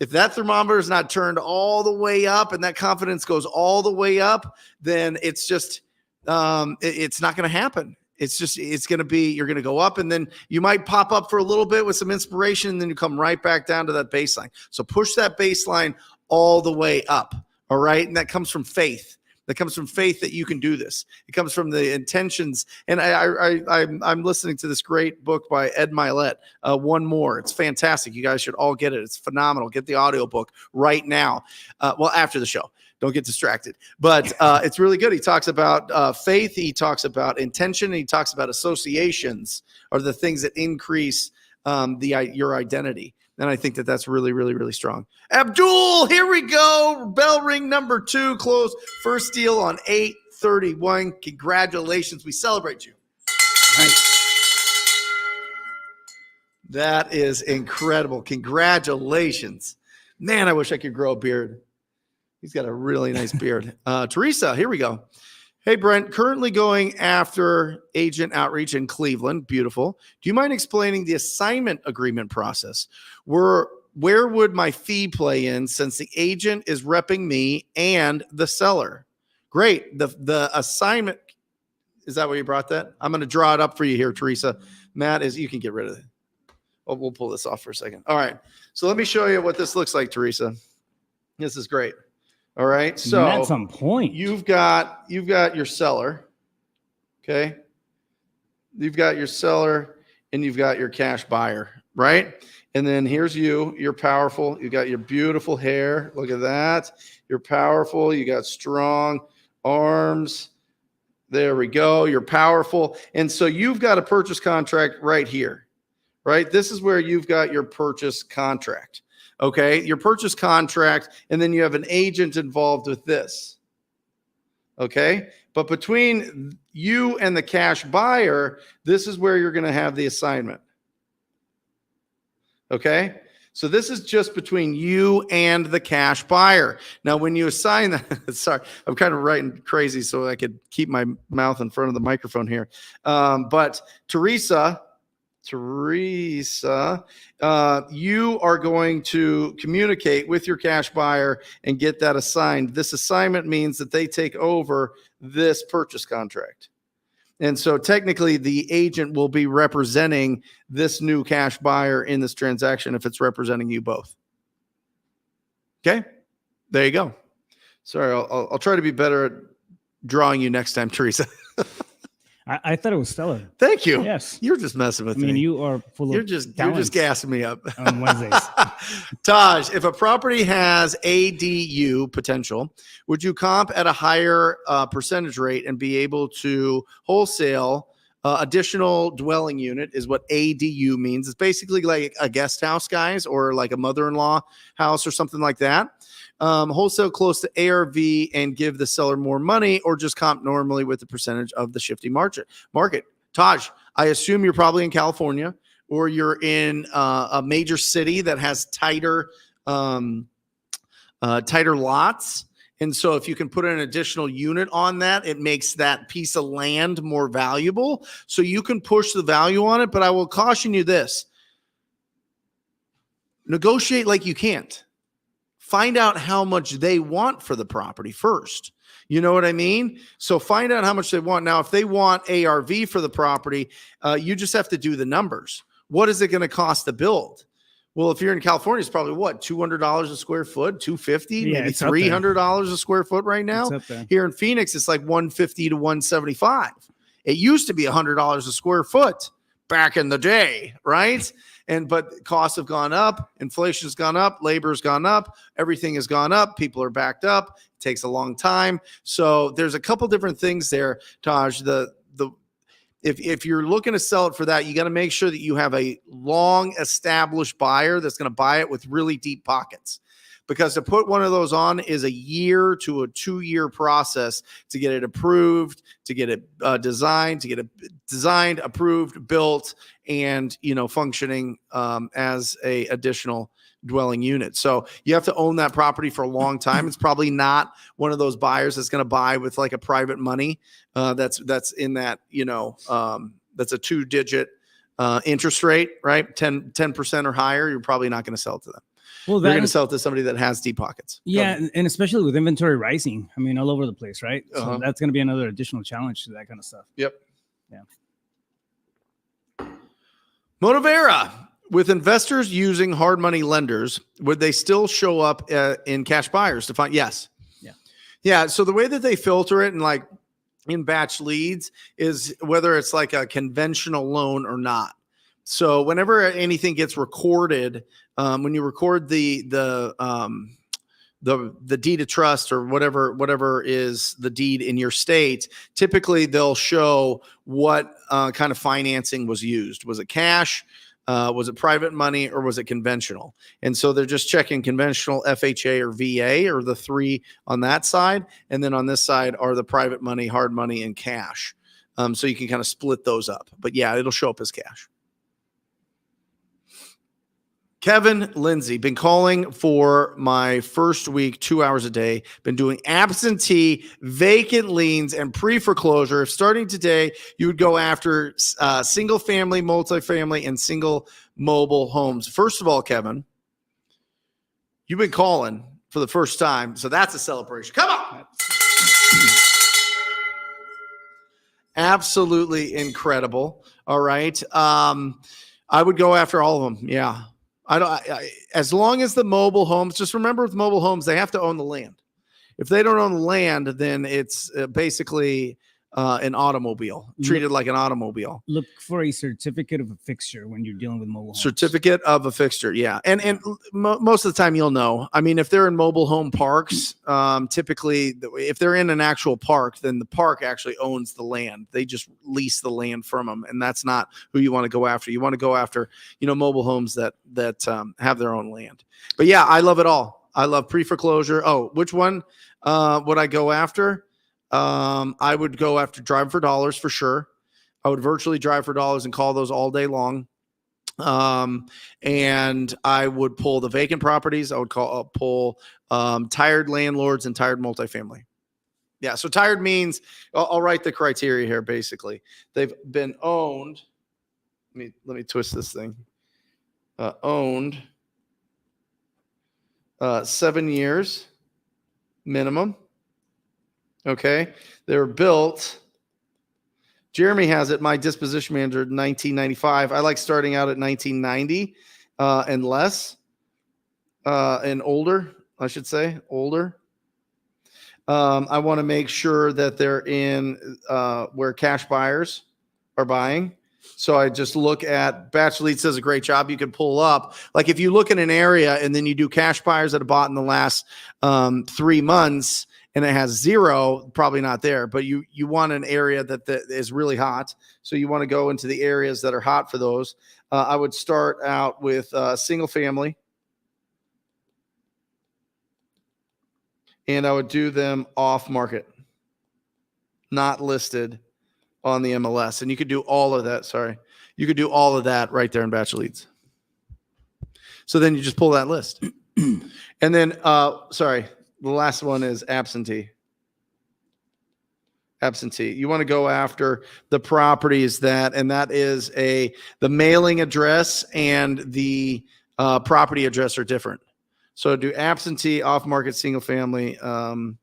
If that thermometer is not turned all the way up and that confidence goes all the way up, then it's just, it's not going to happen. It's going to be, you're going to go up and then you might pop up for a little bit with some inspiration and then you come right back down to that baseline. So push that baseline all the way up. All right. And that comes from faith. That comes from faith that you can do this. It comes from the intentions. And I'm listening to this great book by Ed Milet, One More. It's fantastic. You guys should all get it. It's phenomenal. Get the audiobook right now. Well, after the show. Don't get distracted. But it's really good. He talks about faith. He talks about intention. And he talks about associations are the things that increase your identity. And I think that that's really, really, really strong. Abdul, here we go. Bell ring number 2, close. First deal on 8/31. Congratulations. We celebrate you. Nice. That is incredible. Congratulations. Man, I wish I could grow a beard. He's got a really nice beard. Teresa, here we go. Hey, Brent, currently going after agent outreach in Cleveland. Beautiful. Do you mind explaining the assignment agreement process? Where would my fee play in since the agent is repping me and the seller? Great. The assignment, is that where you brought that? I'm going to draw it up for you here, Teresa. Matt, you can get rid of it. Oh, we'll pull this off for a second. All right. So let me show you what this looks like, Teresa. This is great. All right. So that's on point. You've got your seller. Okay. You've got your seller and you've got your cash buyer, right? And then here's you. You're powerful. You got your beautiful hair. Look at that. You're powerful. You got strong arms. There we go. You're powerful. And so you've got a purchase contract right here, right? This is where you've got your purchase contract. Okay, your purchase contract, and then you have an agent involved with this. Okay, but between you and the cash buyer, this is where you're going to have the assignment. Okay, so this is just between you and the cash buyer. Now, when you assign that, sorry, I'm kind of writing crazy so I could keep my mouth in front of the microphone here. But Teresa, you are going to communicate with your cash buyer and get that assigned. This assignment means that they take over this purchase contract. And so technically the agent will be representing this new cash buyer in this transaction if it's representing you both. Okay, there you go. Sorry, I'll try to be better at drawing you next time, Teresa. I thought it was stellar. Thank you. Yes. You're just messing with me. I mean, you are full You're of just talents gassing me up. on Wednesdays. Taj, if a property has ADU potential, would you comp at a higher percentage rate and be able to wholesale additional dwelling unit is what ADU means. It's basically like a guest house, guys, or like a mother-in-law house or something like that. Wholesale close to ARV and give the seller more money, or just comp normally with the percentage of the shifting market. Taj, I assume you're probably in California, or you're in a major city that has tighter lots. And so if you can put an additional unit on that, it makes that piece of land more valuable. So you can push the value on it. But I will caution you this: negotiate like you can't. Find out how much they want for the property first. You know what I mean? So find out how much they want. Now, if they want ARV for the property, you just have to do the numbers. What is it going to cost to build? Well, if you're in California, it's probably what, $200 a square foot, $250, maybe $300 a square foot right now. Here in Phoenix, it's like $150 to $175. It used to be $100 a square foot, back in the day, right? But costs have gone up, inflation's gone up, labor's gone up, everything has gone up, people are backed up, it takes a long time. So there's a couple different things there, Taj. If you're looking to sell it for that, you got to make sure that you have a long established buyer that's going to buy it with really deep pockets. Because to put one of those on is a year to a 2-year process to get it approved, to get it designed, approved, built, and functioning as a additional dwelling unit. So you have to own that property for a long time. It's probably not one of those buyers that's going to buy with like a private money that's in that that's a 2-digit interest rate, right? 10% or higher. You're probably not going to sell it to them. Well, you're going to sell it to somebody that has deep pockets. Yeah, and especially with inventory rising, I mean, all over the place, right? So that's going to be another additional challenge to that kind of stuff. Yep. Yeah. Motivera. With investors using hard money lenders, would they still show up in cash buyers to find? Yes. Yeah. So the way that they filter it and like in BatchLeads is whether it's like a conventional loan or not. So whenever anything gets recorded, when you record the deed of trust or whatever is the deed in your state, typically they'll show what kind of financing was used. Was it cash? Was it private money, or was it conventional? And so they're just checking conventional, FHA, or VA, or the 3 on that side. And then on this side are the private money, hard money, and cash. So you can kind of split those up. But yeah, it'll show up as cash. Kevin Lindsay, been calling for my first week, 2 hours a day. Been doing absentee, vacant liens, and pre-foreclosure. Starting today, you would go after single family, multifamily, and single mobile homes. First of all, Kevin, you've been calling for the first time, so that's a celebration. Come on. Absolutely incredible. All right. I would go after all of them. Yeah. As long as the mobile homes, just remember with mobile homes, they have to own the land. If they don't own the land, then it's basically an automobile, treated like an automobile. Look for a certificate of a fixture when you're dealing with mobile homes. Certificate of a fixture, yeah. And most of the time you'll know. I mean, if they're in mobile home parks, typically if they're in an actual park, then the park actually owns the land. They just lease the land from them, and that's not who you want to go after. You want to go after, mobile homes that have their own land. But yeah, I love it all. I love pre-foreclosure. Oh, which one would I go after? I would go after drive for dollars for sure. I would virtually drive for dollars and call those all day long. And I would pull the vacant properties. I would pull tired landlords and tired multifamily. Yeah. So tired means I'll write the criteria here. Basically, they've been owned. Let me twist this thing. Owned 7 years minimum. Okay. They were built. Jeremy has it. My disposition manager, 1995. I like starting out at 1990 and less and older, I should say, older. I want to make sure that they're in where cash buyers are buying. So I just look at BatchLeads does a great job. You can pull up, like if you look in an area and then you do cash buyers that have bought in the last 3 months and it has 0, probably not there, but you want an area that is really hot. So you want to go into the areas that are hot for those. I would start out with single family. And I would do them off market, not listed on the MLS. And you could do all of that. You could do all of that right there in BatchLeads. So then you just pull that list. And then, the last one is absentee. Absentee. You want to go after the properties that is the mailing address and the property address are different. So do absentee, off-market, single-family in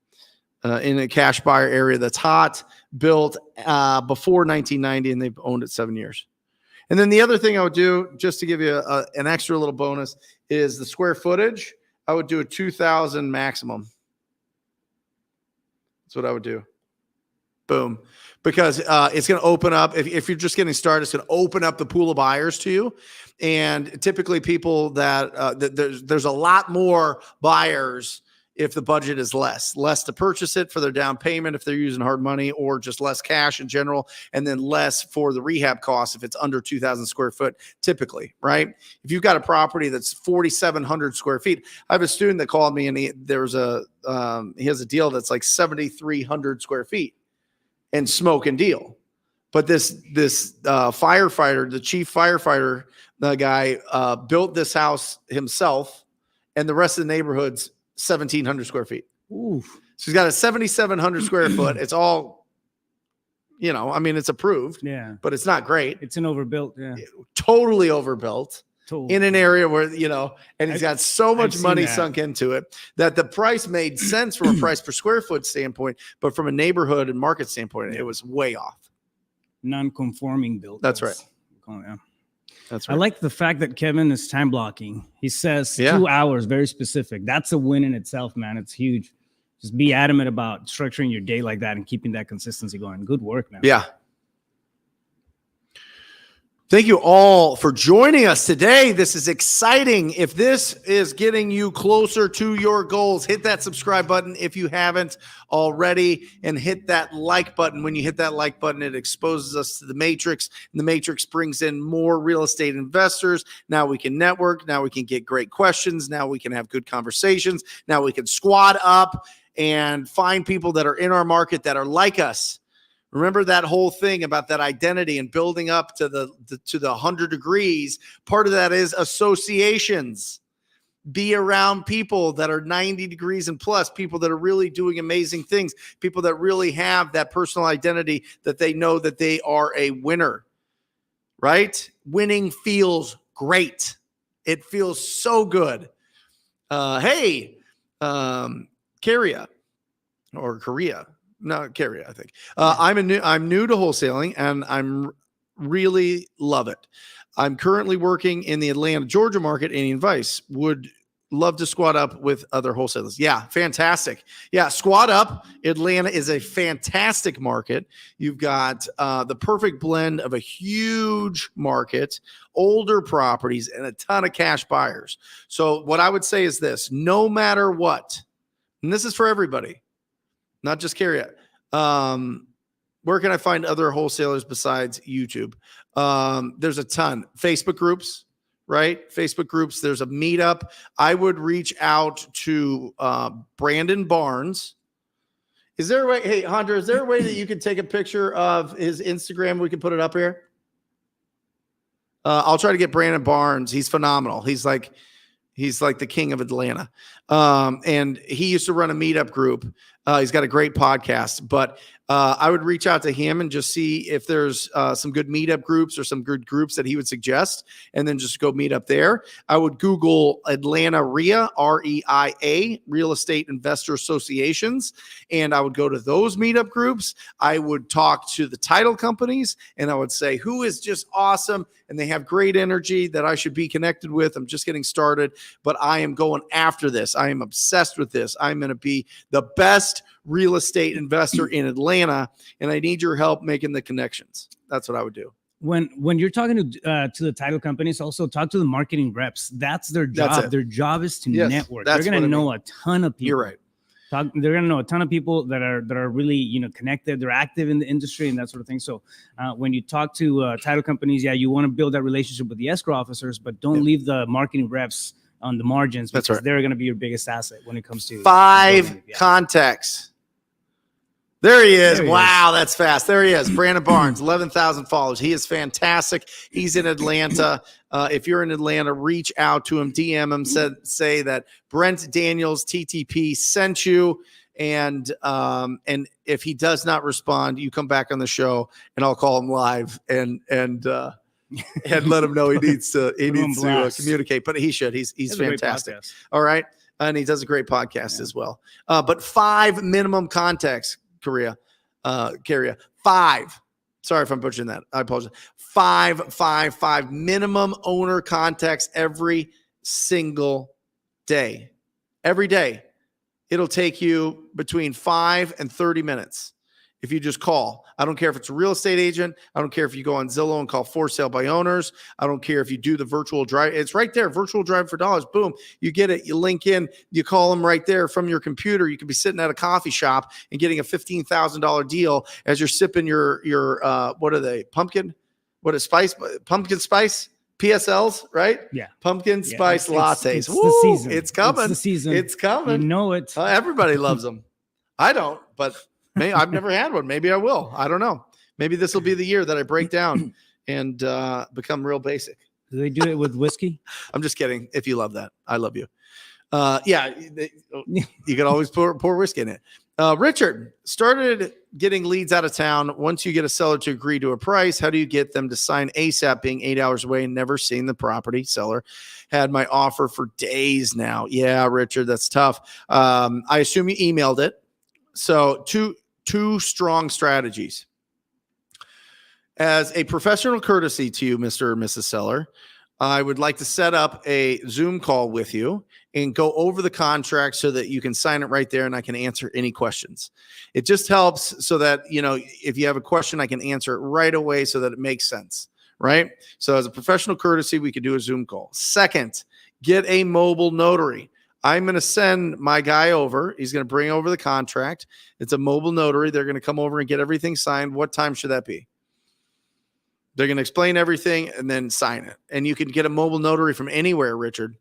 a cash buyer area that's hot, built before 1990, and they've owned it 7 years. And then the other thing I would do, just to give you an extra little bonus, is the square footage. I would do a 2,000 maximum. That's what I would do. Boom. Because it's going to open up, if you're just getting started, it's going to open up the pool of buyers to you. And typically people that there's a lot more buyers if the budget is less to purchase it for their down payment if they're using hard money, or just less cash in general, and then less for the rehab costs if it's under 2,000 square foot typically, right? If you've got a property that's 4,700 square feet, I have a student that called me and he has a deal that's like 7,300 square feet and smoke and deal. But this firefighter, the chief firefighter, the guy built this house himself, and the rest of the neighborhood's 1,700 square feet. Ooh. So he's got a 7,700 square foot. It's all, it's approved. Yeah. But it's not great. It's an overbuilt. Yeah. Totally overbuilt. Totally. In an area where, and he's got so much money that. sunk into it that the price made sense from a price per square foot standpoint, but from a neighborhood and market standpoint, it was way off. Non-conforming build. That's right. Oh, yeah. That's right. I like the fact that Kevin is time blocking. He says 2 hours, very specific. That's a win in itself, man. It's huge. Just be adamant about structuring your day like that and keeping that consistency going. Good work, man. Yeah. Thank you all for joining us today. This is exciting. If this is getting you closer to your goals, hit that subscribe button if you haven't already, and hit that like button. When you hit that like button, it exposes us to the matrix, and the matrix brings in more real estate investors. Now we can network. Now we can get great questions. Now we can have good conversations. Now we can squad up and find people that are in our market that are like us. Remember that whole thing about that identity and building up to the 100 degrees. Part of that is associations. Be around people that are 90 degrees and plus, people that are really doing amazing things, people that really have that personal identity that they know that they are a winner, right? Winning feels great. It feels so good. Korea. No, Carrie, I think. I'm new to wholesaling, and I'm really love it. I'm currently working in the Atlanta, Georgia market, and advice. Would love to squad up with other wholesalers. Yeah, fantastic. Yeah, squad up. Atlanta is a fantastic market. You've got the perfect blend of a huge market, older properties, and a ton of cash buyers. So what I would say is this: no matter what, and this is for everybody, not just Carrie. Where can I find other wholesalers besides YouTube? There's a ton. Facebook groups, right? Facebook groups. There's a meetup. I would reach out to Brandon Barnes. Is there a way? Hey, Hunter, is there a way that you can take a picture of his Instagram? We can put it up here. I'll try to get Brandon Barnes. He's phenomenal. He's like the king of Atlanta. And he used to run a meetup group. He's got a great podcast, but I would reach out to him and just see if there's some good meetup groups or some good groups that he would suggest, and then just go meet up there. I would Google Atlanta REIA, REIA, Real Estate Investor Associations, and I would go to those meetup groups. I would talk to the title companies, and I would say, who is just awesome, and they have great energy that I should be connected with. I'm just getting started, but I am going after this. I am obsessed with this. I'm going to be the best real estate investor in Atlanta, and I need your help making the connections. That's what I would do. When you're talking to the title companies, also talk to the marketing reps. That's their job. Their job is to network. They're going to know a ton of people. You're right. They're going to know a ton of people that are really connected. They're active in the industry and that sort of thing. So when you talk to title companies, you want to build that relationship with the escrow officers, but don't leave the marketing reps on the margins, because they're going to be your biggest asset when it comes to 5 contacts. There he is. Wow, that's fast. There he is. Brandon Barnes, 11,000 followers. He is fantastic. He's in Atlanta. If you're in Atlanta, reach out to him, DM him, say that Brent Daniels TTP sent you. And if he does not respond, you come back on the show, and I'll call him live and let him know he needs to communicate. But he should. He's fantastic. All right, and he does a great podcast as well. But 5 minimum contacts. Carrier. 5. Sorry if I'm butchering that. I apologize. 5 minimum owner contacts every single day. Every day. It'll take you between 5 and 30 minutes. if you just call. I don't care if it's a real estate agent. I don't care if you go on Zillow and call for sale by owners. I don't care if you do the virtual drive. It's right there, virtual drive for dollars. Boom, you get it. You link in, you call them right there from your computer. You could be sitting at a coffee shop and getting a $15,000 deal as you're sipping your what are they? Pumpkin spice? PSLs, right? Yeah. Pumpkin spice lattes. It's the season. It's coming. It's the season. It's coming. You know it. Everybody loves them. I don't, but I've never had one. Maybe I will. I don't know. Maybe this will be the year that I break down and become real basic. Do they do it with whiskey? I'm just kidding. If you love that, I love you. You can always pour whiskey in it. Richard, started getting leads out of town. Once you get a seller to agree to a price, how do you get them to sign ASAP, being 8 hours away and never seeing the property? Seller had my offer for days now. Yeah, Richard, that's tough. I assume you emailed it. So two strong strategies. As a professional courtesy to you, Mr. or Mrs. Seller, I would like to set up a Zoom call with you and go over the contract so that you can sign it right there and I can answer any questions. It just helps so that, if you have a question, I can answer it right away so that it makes sense, right? So as a professional courtesy, we could do a Zoom call. Second, get a mobile notary. I'm going to send my guy over. He's going to bring over the contract. It's a mobile notary. They're going to come over and get everything signed. What time should that be? They're going to explain everything and then sign it. And you can get a mobile notary from anywhere, Richard.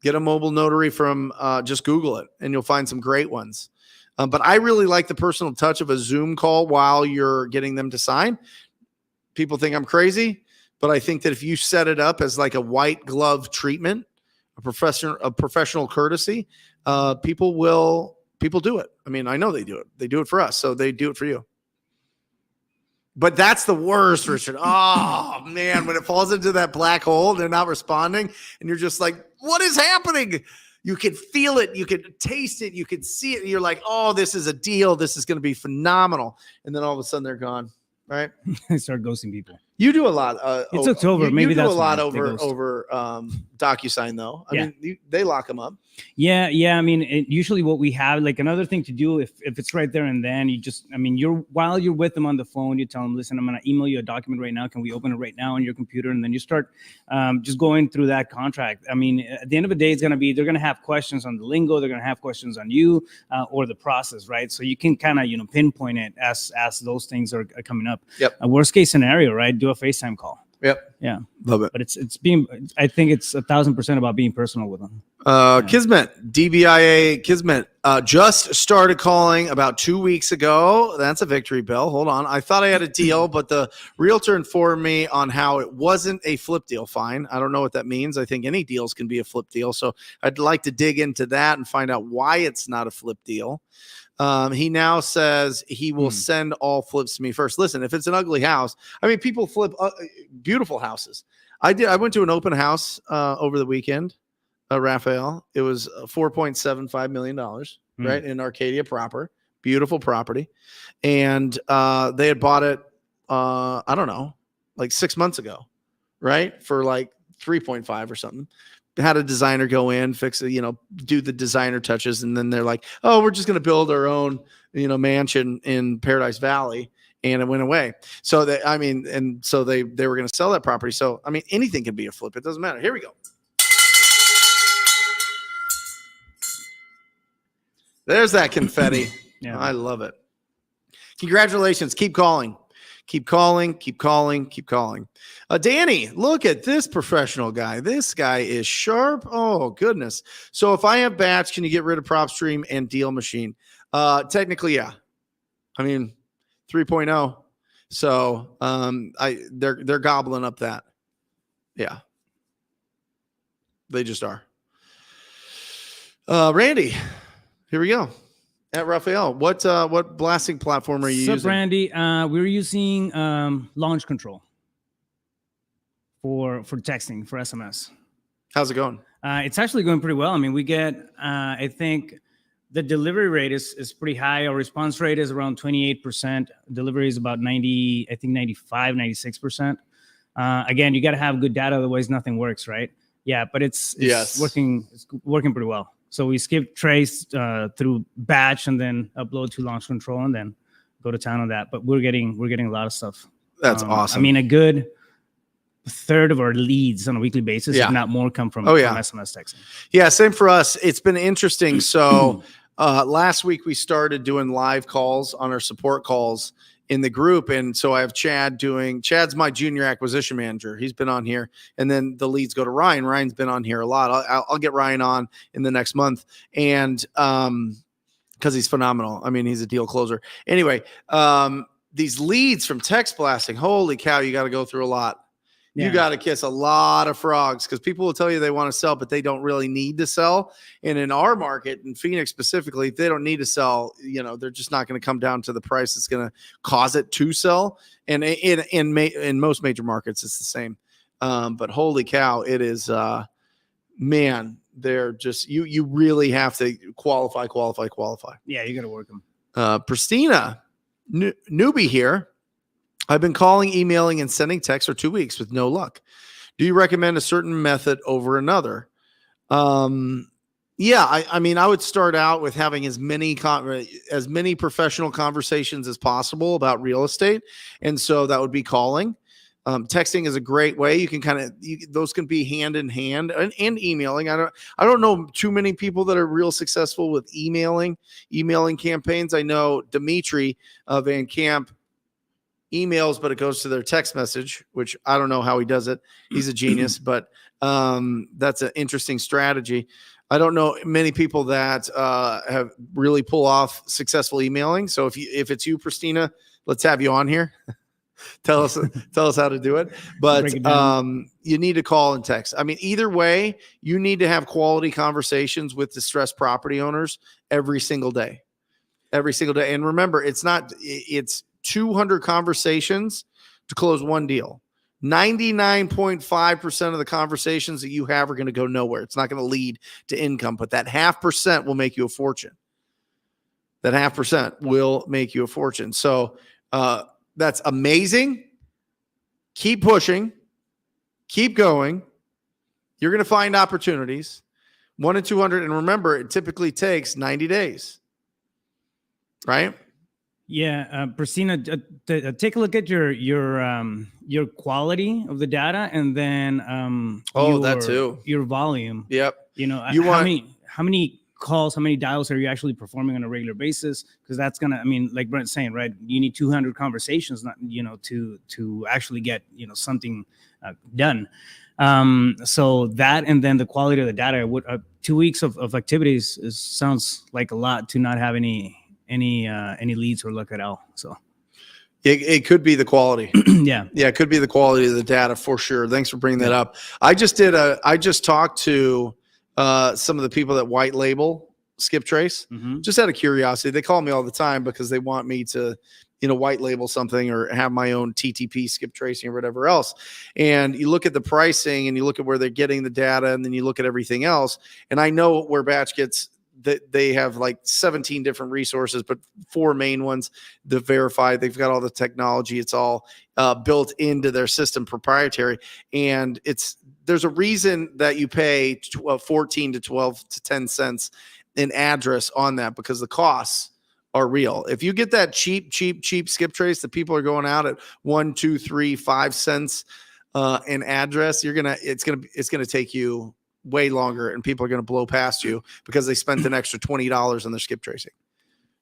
Get a mobile notary from just Google it, and you'll find some great ones. But I really like the personal touch of a Zoom call while you're getting them to sign. People think I'm crazy, but I think that if you set it up as like a white glove treatment, a professional courtesy, people do it. I mean, I know they do it. They do it for us, so they do it for you. But that's the worst, Richard. Oh, man, when it falls into that black hole, they're not responding, and you're just like, what is happening? You can feel it. You can taste it. You can see it. And you're like, oh, this is a deal. This is going to be phenomenal. And then all of a sudden they're gone, right? I start ghosting people. You do a lot. It's October. Maybe you do that's a lot why over DocuSign, though. I mean, they lock them up. Yeah. I mean, usually what we have, like another thing to do, if it's right there and then, while you're with them on the phone, you tell them, listen, I'm going to email you a document right now. Can we open it right now on your computer? And then you start just going through that contract. I mean, at the end of the day, they're going to have questions on the lingo. They're going to have questions on you or the process, right? So you can kind of, pinpoint it as those things are coming up. Yep. A worst case scenario, right? Do a FaceTime call. Yep. Yeah. Love it. But I think it's 1,000% about being personal with them. Kismet, DBIA Kismet, just started calling about 2 weeks ago. That's a victory bell. Hold on. I thought I had a deal, but the realtor informed me on how it wasn't a flip deal. Fine. I don't know what that means. I think any deals can be a flip deal. So I'd like to dig into that and find out why it's not a flip deal. He now says he will send all flips to me first. Listen, if it's an ugly house, I mean, people flip beautiful houses. I went to an open house over the weekend, Raphael. It was $4.75 million, right, in Arcadia proper. Beautiful property. And they had bought it, I don't know, like 6 months ago, right, for like 3.5 or something. Had a designer go in, fix it, do the designer touches. And then they're like, oh, we're just going to build our own, mansion in Paradise Valley. And it went away. So they were going to sell that property. So, I mean, anything can be a flip. It doesn't matter. Here we go. There's that confetti. Yeah. I love it. Congratulations. Keep calling. Keep calling, keep calling, keep calling. Danny, look at this professional guy. This guy is sharp. Oh, goodness. So if I have Batch, can you get rid of PropStream and Deal Machine? Technically, yeah. I mean, 3.0. So they're gobbling up that. Yeah. They just are. Randy, here we go. At Raphael, what blasting platform are you using? Randy, we're using Launch Control for texting, for SMS. How's it going? It's actually going pretty well. I mean, we get, I think the delivery rate is pretty high. Our response rate is around 28%. Delivery is about 95, 96%. Again, you got to have good data, otherwise nothing works, right? Yeah, but it's working pretty well. So we skip trace through batch and then upload to Launch Control, and then go to town on that. But we're getting a lot of stuff. That's awesome. I mean, a good third of our leads on a weekly basis, if not more, come from SMS texting. Yeah, same for us. It's been interesting. So last week we started doing live calls on our support calls in the group. And so I have Chad's my junior acquisition manager. He's been on here. And then the leads go to Ryan. Ryan's been on here a lot. I'll get Ryan on in the next month. And because he's phenomenal. I mean, he's a deal closer. Anyway, these leads from text blasting, holy cow, you got to go through a lot. Yeah. You got to kiss a lot of frogs because people will tell you they want to sell, but they don't really need to sell. And in our market, in Phoenix specifically, they don't need to sell. You know, they're just not going to come down to the price that's going to cause it to sell. And in most major markets, it's the same. But holy cow, it is, man, they're just, you really have to qualify. Yeah, you got to work them. Pristina, newbie here. I've been calling, emailing, and sending texts for 2 weeks with no luck. Do you recommend a certain method over another? Yeah, I mean, I would start out with having as many professional conversations as possible about real estate. And so that would be calling. Texting is a great way. You can those can be hand in hand and emailing. I don't know too many people that are real successful with emailing campaigns. I know Dimitri Van Camp emails, but it goes to their text message, which I don't know how he does it. He's a genius, but that's an interesting strategy. I don't know many people that have really pull off successful emailing. So if it's you, Pristina, let's have you on here. tell us how to do it. But you need to call and text. I mean, either way, you need to have quality conversations with distressed property owners every single day. And remember, it's 200 conversations to close one deal. 99.5% of the conversations that you have are going to go nowhere. It's not going to lead to income, but that 0.5% will make you a fortune. So that's amazing. Keep pushing. Keep going. You're going to find opportunities. 1 in 200. And remember, it typically takes 90 days. Right? Yeah, Pristina, take a look at your quality of the data, and then that too, your volume. Yep. You know, how many calls, how many dials are you actually performing on a regular basis? Because that's gonna, I mean, like Brent's saying, right? You need 200 conversations, not to actually get something done. So that, and then the quality of the data. 2 weeks of activities sounds like a lot to not have any leads or luck at all. So it could be the quality. Yeah, it could be the quality of the data for sure. Thanks for bringing that up. I just talked to some of the people that white label Skip Trace, just out of curiosity. They call me all the time because they want me to white label something or have my own TTP skip tracing or whatever else. And you look at the pricing and you look at where they're getting the data, and then you look at everything else. And I know where Batch gets that. They have like 17 different resources, but 4 main ones to verify. They've got all the technology. It's all built into their system, proprietary. And there's a reason that you pay 14 to 12 to 10 cents in address on that, because the costs are real. If you get that cheap skip trace that people are going out at 1, 2, 3, 5 cents in address, it's gonna take you way longer, and people are going to blow past you because they spent an extra $20 on their skip tracing.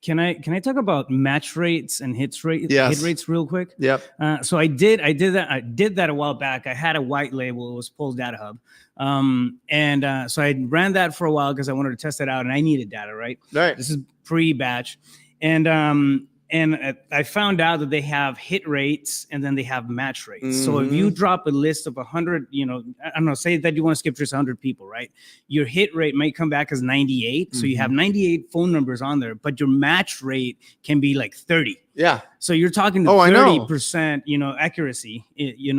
Can I talk about match rates and hit rates real quick? Yep. So I did that a while back. I had a white label. It was Pulse Data Hub. So I ran that for a while because I wanted to test it out, and I needed data, right? Right. This is pre-batch. And I found out that they have hit rates and then they have match rates. Mm-hmm. So if you drop a list of 100, I don't know, say that you want to skip just 100 people, right? Your hit rate might come back as 98. Mm-hmm. So you have 98 phone numbers on there, but your match rate can be like 30. Yeah. So you're talking to 30%, accuracy,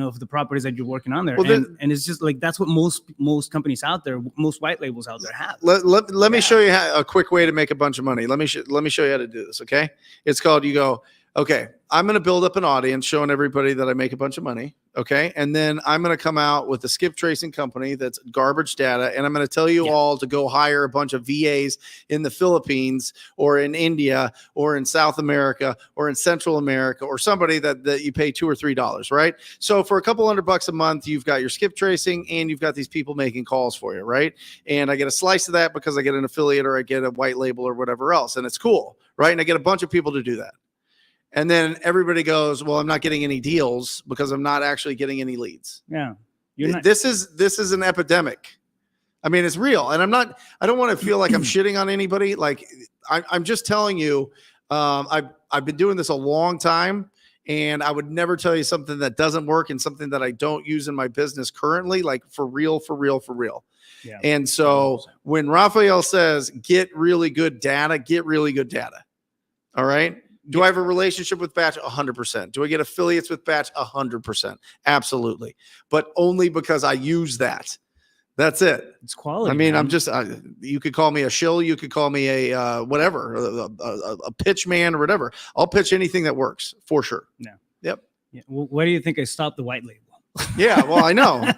of the properties that you're working on there. Well, and it's just like, that's what most companies out there, most white labels out there have. Let me show you a quick way to make a bunch of money. Let me show you how to do this. Okay. It's called, you go, okay, I'm going to build up an audience showing everybody that I make a bunch of money. Okay. And then I'm going to come out with a skip tracing company that's garbage data. And I'm going to tell you all to go hire a bunch of VAs in the Philippines or in India or in South America or in Central America or somebody that you pay $2 or $3, right? So for a couple $100 a month, you've got your skip tracing and you've got these people making calls for you, right? And I get a slice of that because I get an affiliate or I get a white label or whatever else. And it's cool, right? And I get a bunch of people to do that. And then everybody goes, well, I'm not getting any deals because I'm not actually getting any leads. Yeah. This is an epidemic. I mean, it's real. And I don't want to feel like I'm shitting on anybody. Like I'm just telling you, I've been doing this a long time and I would never tell you something that doesn't work and something that I don't use in my business currently, like for real. Yeah. And so when Raphael says, get really good data. All right. Do I have a relationship with Batch? 100%. Do I get affiliates with Batch? 100%. Absolutely. But only because I use that. That's it. It's quality. I mean, man. I'm just, you could call me a shill. You could call me a whatever, a pitch man or whatever. I'll pitch anything that works for sure. Yeah. Yep. Yeah. Well, why do you think I stopped the white label? Yeah. Well, I know.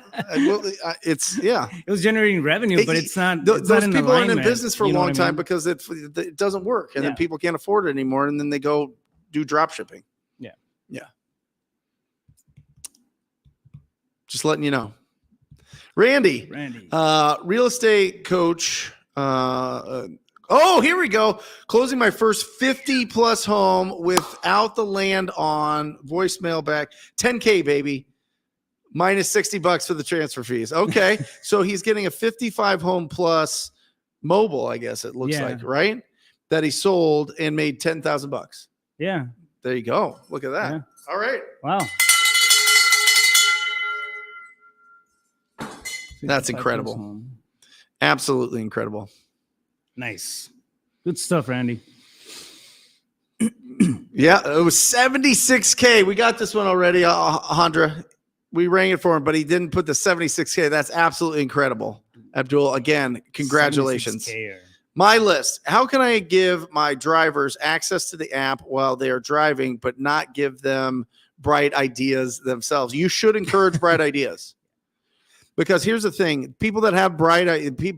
It was generating revenue, but it's not. Those people aren't in business for a long time I mean? because it doesn't work. And then people can't afford it anymore. And then they go do drop shipping. Yeah. Yeah. Just letting you know. Randy, real estate coach. Here we go. Closing my first 50 plus home without the land on. Voicemail back. 10K, baby. Minus $60 for the transfer fees. Okay. So he's getting a 55 home plus mobile, I guess it looks like, right? That he sold and made $10,000. Yeah. There you go. Look at that. Yeah. All right. Wow. That's incredible. Absolutely incredible. Nice. Good stuff, Randy. Yeah, it was 76K. We got this one already, Alejandra. We rang it for him, but he didn't put the 76K. That's absolutely incredible. Abdul, again, congratulations. My list. How can I give my drivers access to the app while they are driving, but not give them bright ideas themselves? You should encourage bright ideas. Because here's the thing, people that have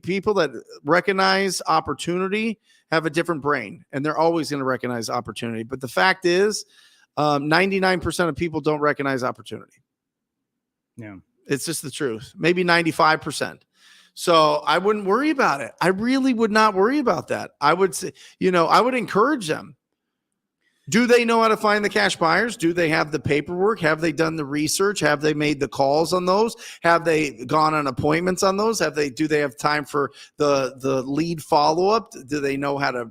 people that recognize opportunity have a different brain, and they're always going to recognize opportunity. But the fact is, 99% of people don't recognize opportunity. Yeah, it's just the truth. Maybe 95%. So I wouldn't worry about it. I really would not worry about that. I would say, I would encourage them. Do they know how to find the cash buyers? Do they have the paperwork? Have they done the research? Have they made the calls on those? Have they gone on appointments on those? Do they have time for the lead follow-up? Do they know how to,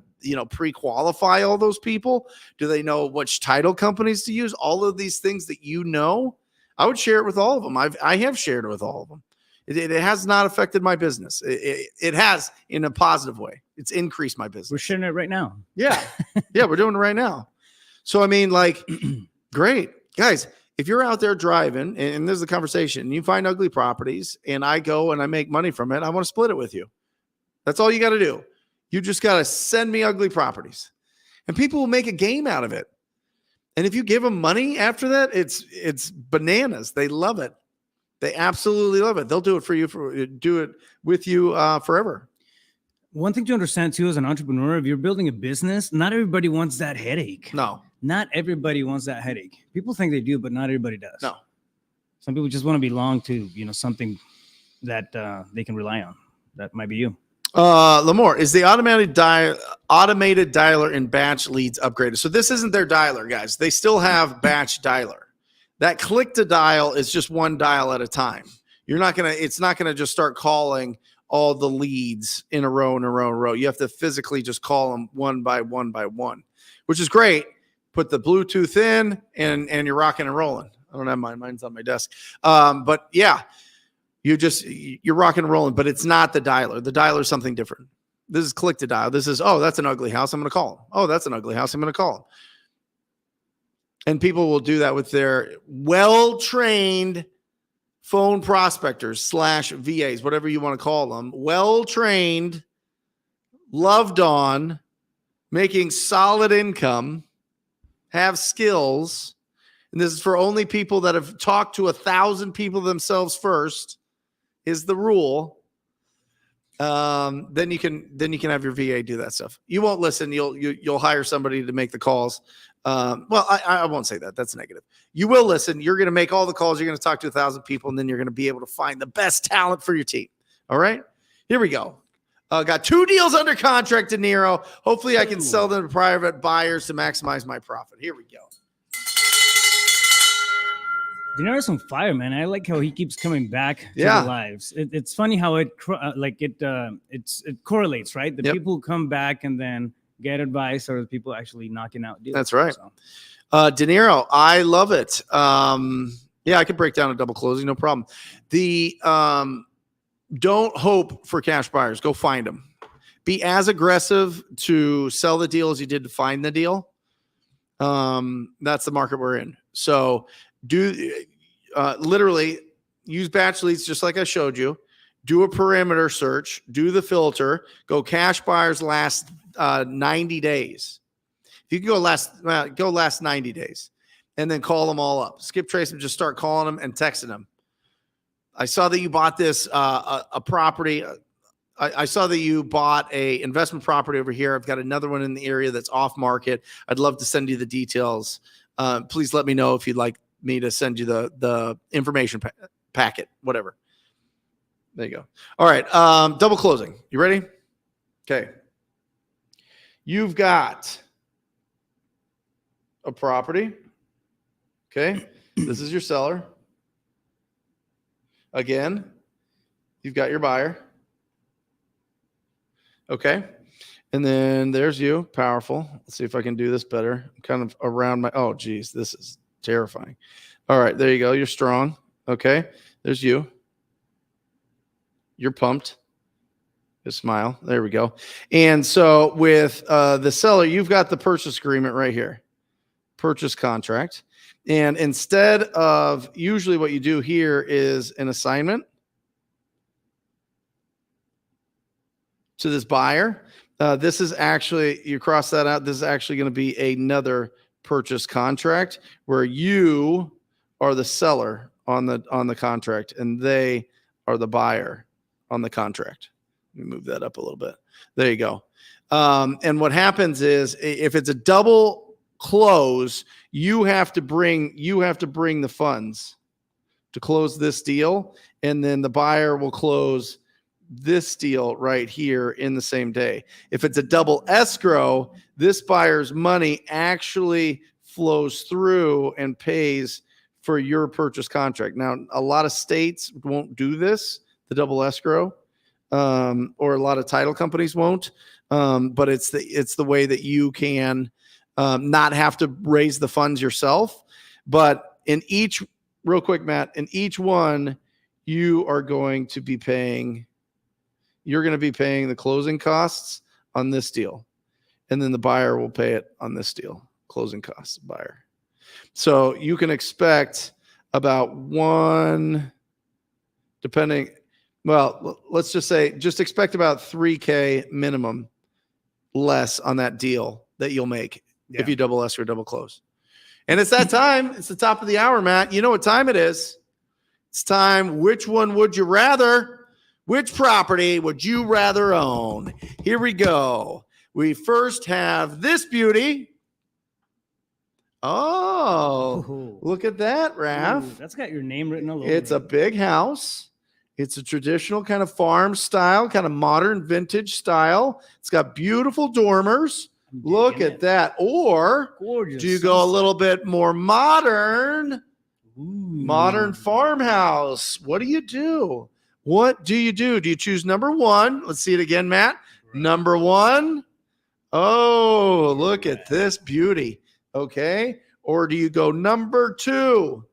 pre-qualify all those people? Do they know which title companies to use? All of these things that I would share it with all of them. I have shared it with all of them. It has not affected my business. It has in a positive way. It's increased my business. We're sharing it right now. Yeah. Yeah, we're doing it right now. So, I mean, great. Guys, if you're out there driving and there's a conversation, and you find ugly properties and I go and I make money from it, I want to split it with you. That's all you got to do. You just got to send me ugly properties. And people will make a game out of it. And if you give them money after that, it's bananas. They love it. They absolutely love it. They'll do it for you, do it with you forever. One thing to understand too, as an entrepreneur, if you're building a business, not everybody wants that headache. No. Not everybody wants that headache. People think they do, but not everybody does. No. Some people just want to belong to, something that they can rely on. That might be you. Lamore, is the automated dialer in BatchLeads upgraded? So this isn't their dialer, guys. They still have Batch Dialer. That click to dial is just one dial at a time. It's not gonna just start calling all the leads in a row. You have to physically just call them one by one, which is great. Put the Bluetooth in and you're rocking and rolling. I don't have mine. Mine's on my desk. But yeah, you're rocking and rolling, but it's not the dialer. The dialer is something different. This is click to dial. This is, that's an ugly house. I'm going to call him. Oh, that's an ugly house. I'm going to call him. And people will do that with their well-trained phone prospectors / VAs, whatever you want to call them. Well-trained, loved on, making solid income, have skills, and this is for only people that have talked to 1,000 people themselves first, is the rule. Then you can have your VA do that stuff. You won't listen. You'll hire somebody to make the calls. Well, I won't say that. That's negative. You will listen. You're going to make all the calls. You're going to talk to 1,000 people, and then you're going to be able to find the best talent for your team. All right, here we go. Got 2 deals under contract, De Niro. Hopefully I can sell them to private buyers to maximize my profit. Here we go. De Niro's on fire, man. I like how he keeps coming back to Yeah. the lives. It's funny how it correlates, right? The Yep. people who come back and then get advice, or the people actually knocking out deals. That's right. So, De Niro, I love it. Yeah, I could break down a double closing, no problem. The don't hope for cash buyers. Go find them. Be as aggressive to sell the deal as you did to find the deal. That's the market we're in. So literally use BatchLeads just like I showed you. Do a perimeter search. Do the filter. Go cash buyers last 90 days. If you can go last 90 days, and then call them all up. Skip trace them. Just start calling them and texting them. I saw that you bought this a property. I saw that you bought a investment property over here. I've got another one in the area that's off market. I'd love to send you the details. Please let me know if you'd like me to send you the information packet, whatever. There you go. All right. Double closing. You ready? Okay. You've got a property. Okay. This is your seller. Again, you've got your buyer. Okay. And then there's you. Powerful. Let's see if I can do this better. I'm kind of around my, oh, geez, this is terrifying. All right. There you go. You're strong. Okay. There's you. You're pumped. Just smile. There we go. And so with the seller, you've got the purchase agreement right here. Purchase contract. And instead of, usually what you do here is an assignment to this buyer. This is actually, you cross that out. This is actually going to be another purchase contract where you are the seller on the contract and they are the buyer on the contract. Let me move that up a little bit. There you go. And what happens is if it's a double close, you have to bring the funds to close this deal, and then the buyer will close this deal right here in the same day. If it's a double escrow, this buyer's money actually flows through and pays for your purchase contract. Now, a lot of states won't do this, the double escrow, or a lot of title companies won't, but it's the way that you can not have to raise the funds yourself. But in each, real quick, Matt, in each one, you're going to be paying the closing costs on this deal. And then the buyer will pay it on this deal, closing costs, buyer. So you can expect about let's just say, expect about $3,000 minimum less on that deal that you'll make if you double escrow, double close. And it's that time. It's the top of the hour, Matt. You know what time it is. It's time. Which one would you rather? Which property would you rather own? Here we go. We first have this beauty. Oh, look at that, Raph. Ooh, that's got your name written all over It's it. a big house. It's a traditional kind of farm style, kind of modern vintage style. It's got beautiful dormers. Look at that. Or gorgeous. do you go a little bit more modern? Modern farmhouse. What do you do? What do you do? Do you choose number one? Let's see it again, Matt. Right. Number one. Oh, look at this beauty. Okay. Or do you go number two?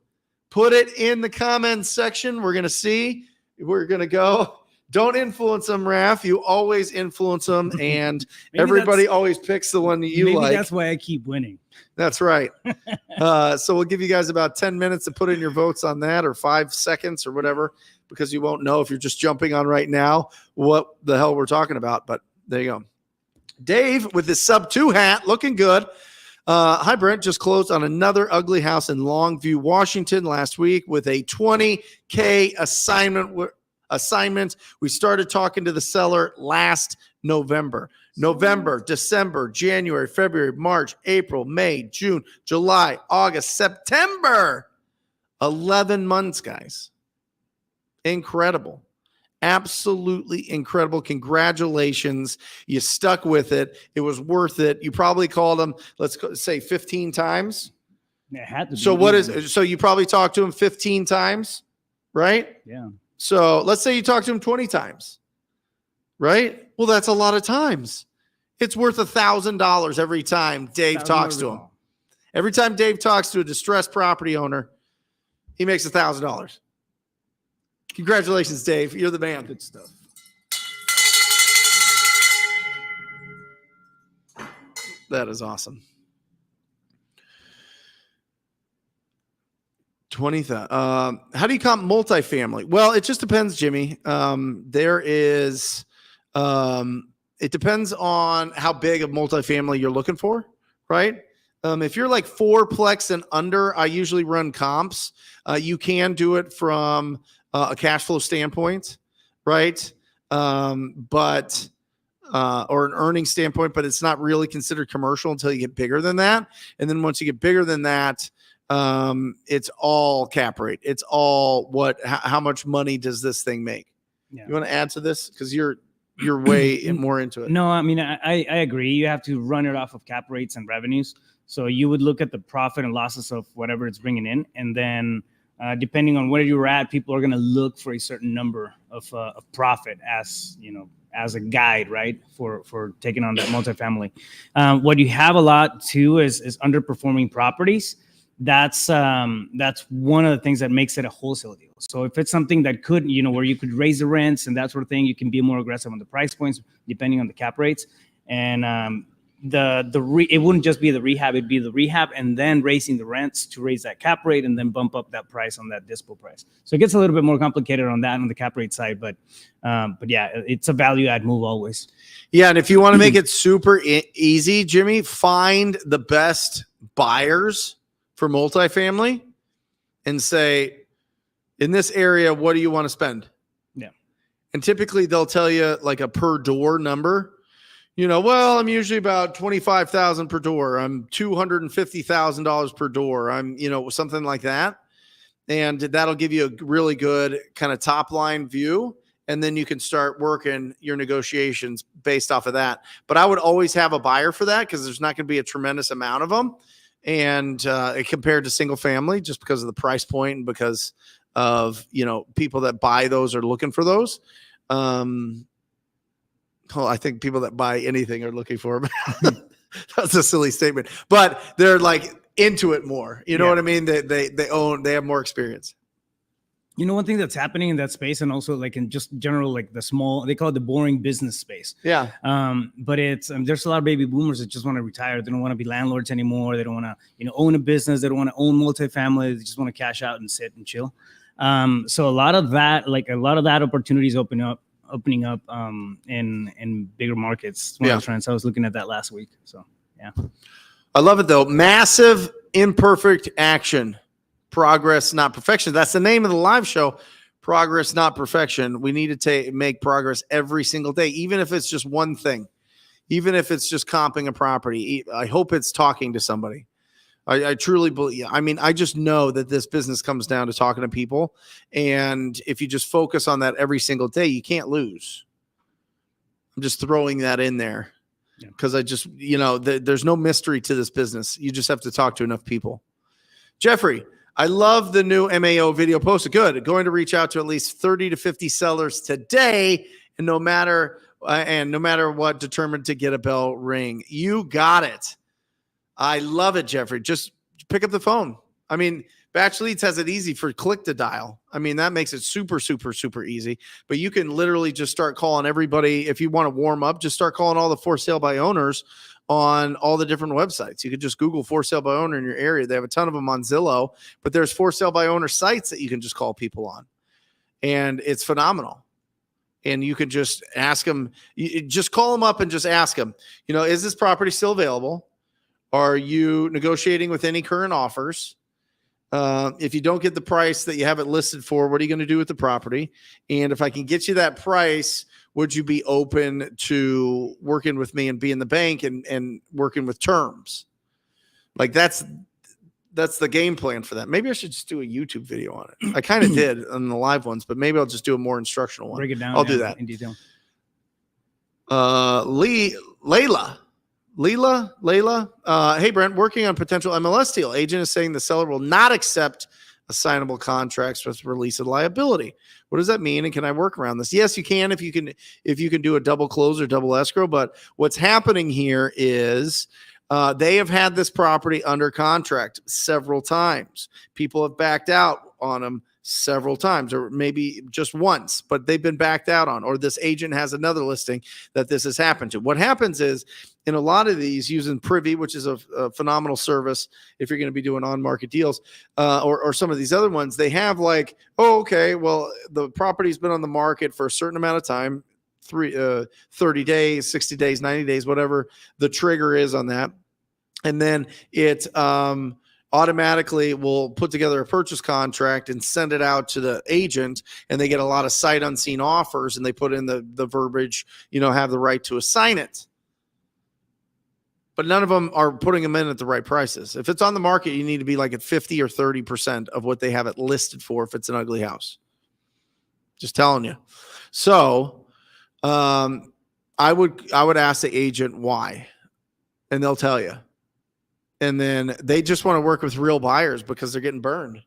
Put it in the comments section. We're going to see. We're going to go. Don't influence them, Raph. You always influence them, and everybody always picks the one that you like. Maybe that's why I keep winning. That's right. So we'll give you guys about 10 minutes to put in your votes on that, or 5 seconds or whatever, because you won't know if you're just jumping on right now what the hell we're talking about. But there you go. Dave with his sub 2 hat, looking good. Hi, Brent. Just closed on another ugly house in Longview, Washington last week with a $20K assignment. We started talking to the seller last November, December, January, February, March, April, May, June, July, August, September. 11 months, guys. Incredible. Absolutely incredible. Congratulations. You stuck with it. It was worth it. You probably called him, let's say 15 times. It had to be. So you probably talked to him 15 times, right? Yeah. So let's say you talked to him 20 times, right? Well, that's a lot of times. It's worth $1,000 every time Dave talks to him. Every time Dave talks to a distressed property owner, he makes $1,000. Congratulations, Dave. You're the man. Good stuff. That is awesome. 20,000. How do you comp multifamily? Well, it just depends, Jimmy. It depends on how big of multifamily you're looking for, right? If you're like fourplex and under, I usually run comps. You can do it from a cash flow standpoint, right? Or an earnings standpoint, but it's not really considered commercial until you get bigger than that. And then once you get bigger than that, it's all cap rate. It's all how much money does this thing make? Yeah. You want to add to this? Because you're way more into it. No, I mean, I agree. You have to run it off of cap rates and revenues. So you would look at the profit and losses of whatever it's bringing in. And then depending on where you're at, people are going to look for a certain number of profit as a guide, right? For taking on that multifamily. What you have a lot too is underperforming properties. That's one of the things that makes it a wholesale deal. So if it's something that could, where you could raise the rents and that sort of thing, you can be more aggressive on the price points depending on the cap rates. And it wouldn't just be the rehab; it'd be the rehab and then raising the rents to raise that cap rate and then bump up that price on that dispo price. So it gets a little bit more complicated on that on the cap rate side, but yeah, it's a value add move always. Yeah, and if you want to make it super easy, Jimmy, find the best buyers for multifamily and say, in this area, what do you want to spend? Yeah. And typically they'll tell you like a per door number. Well, I'm usually about $25,000 per door. I'm $250,000 per door. I'm, something like that. And that'll give you a really good kind of top line view. And then you can start working your negotiations based off of that. But I would always have a buyer for that because there's not going to be a tremendous amount of them. And compared to single family, just because of the price point and because of, people that buy those are looking for those. I think people that buy anything are looking for them. That's a silly statement, but they're like into it more. You know what I mean? They have more experience. One thing that's happening in that space, and also like in just general, like the small, they call it the boring business space. Yeah. But it's there's a lot of baby boomers that just want to retire. They don't want to be landlords anymore. They don't want to, own a business. They don't want to own multifamily. They just want to cash out and sit and chill. So a lot of that opportunities opening up in bigger markets. One of the trends. I was looking at that last week. So yeah. I love it though. Massive imperfect action. Progress, not perfection. That's the name of the live show. Progress, not perfection. We need to make progress every single day, even if it's just one thing, even if it's just comping a property. I hope it's talking to somebody. I truly believe. I mean, I just know that this business comes down to talking to people. And if you just focus on that every single day, you can't lose. I'm just throwing that in there because I just, there's no mystery to this business. You just have to talk to enough people. Jeffrey, I love the new MAO video posted. Good. Going to reach out to at least 30 to 50 sellers today. And no matter what, determined to get a bell ring. You got it. I love it, Jeffrey. Just pick up the phone. I mean, BatchLeads has it easy for click to dial. I mean, that makes it super, super, super easy. But you can literally just start calling everybody. If you want to warm up, just start calling all the for sale by owners on all the different websites. You could just Google for sale by owner in your area. They have a ton of them on Zillow, but there's for sale by owner sites that you can just call people on. And it's phenomenal. And you could just ask them, just call them up and just ask them, is this property still available? Are you negotiating with any current offers? If you don't get the price that you have it listed for, what are you going to do with the property? And if I can get you that price, would you be open to working with me and being the bank and working with terms? Like that's the game plan for that. Maybe I should just do a YouTube video on it. I kind of did on the live ones, but maybe I'll just do a more instructional one. Break it down. I'll do that in detail. Layla. Hey, Brent, working on potential MLS deal. Agent is saying the seller will not accept assignable contracts with release of liability. What does that mean? And can I work around this? Yes, you can if you can do a double close or double escrow. But what's happening here is they have had this property under contract several times. People have backed out on them several times, or maybe just once, but they've been backed out on, or this agent has another listing that this has happened to. What happens is in a lot of these, using Privy, which is a phenomenal service if you're going to be doing on-market deals, or some of these other ones, they have like, oh, okay, well, the property's been on the market for a certain amount of time, 30 days, 60 days, 90 days, whatever the trigger is on that. And then it automatically will put together a purchase contract and send it out to the agent, and they get a lot of sight unseen offers, and they put in the verbiage, have the right to assign it. But none of them are putting them in at the right prices. If it's on the market, you need to be like at 50 or 30% of what they have it listed for if it's an ugly house. Just telling you. So I would ask the agent why, and they'll tell you. And then they just want to work with real buyers because they're getting burned.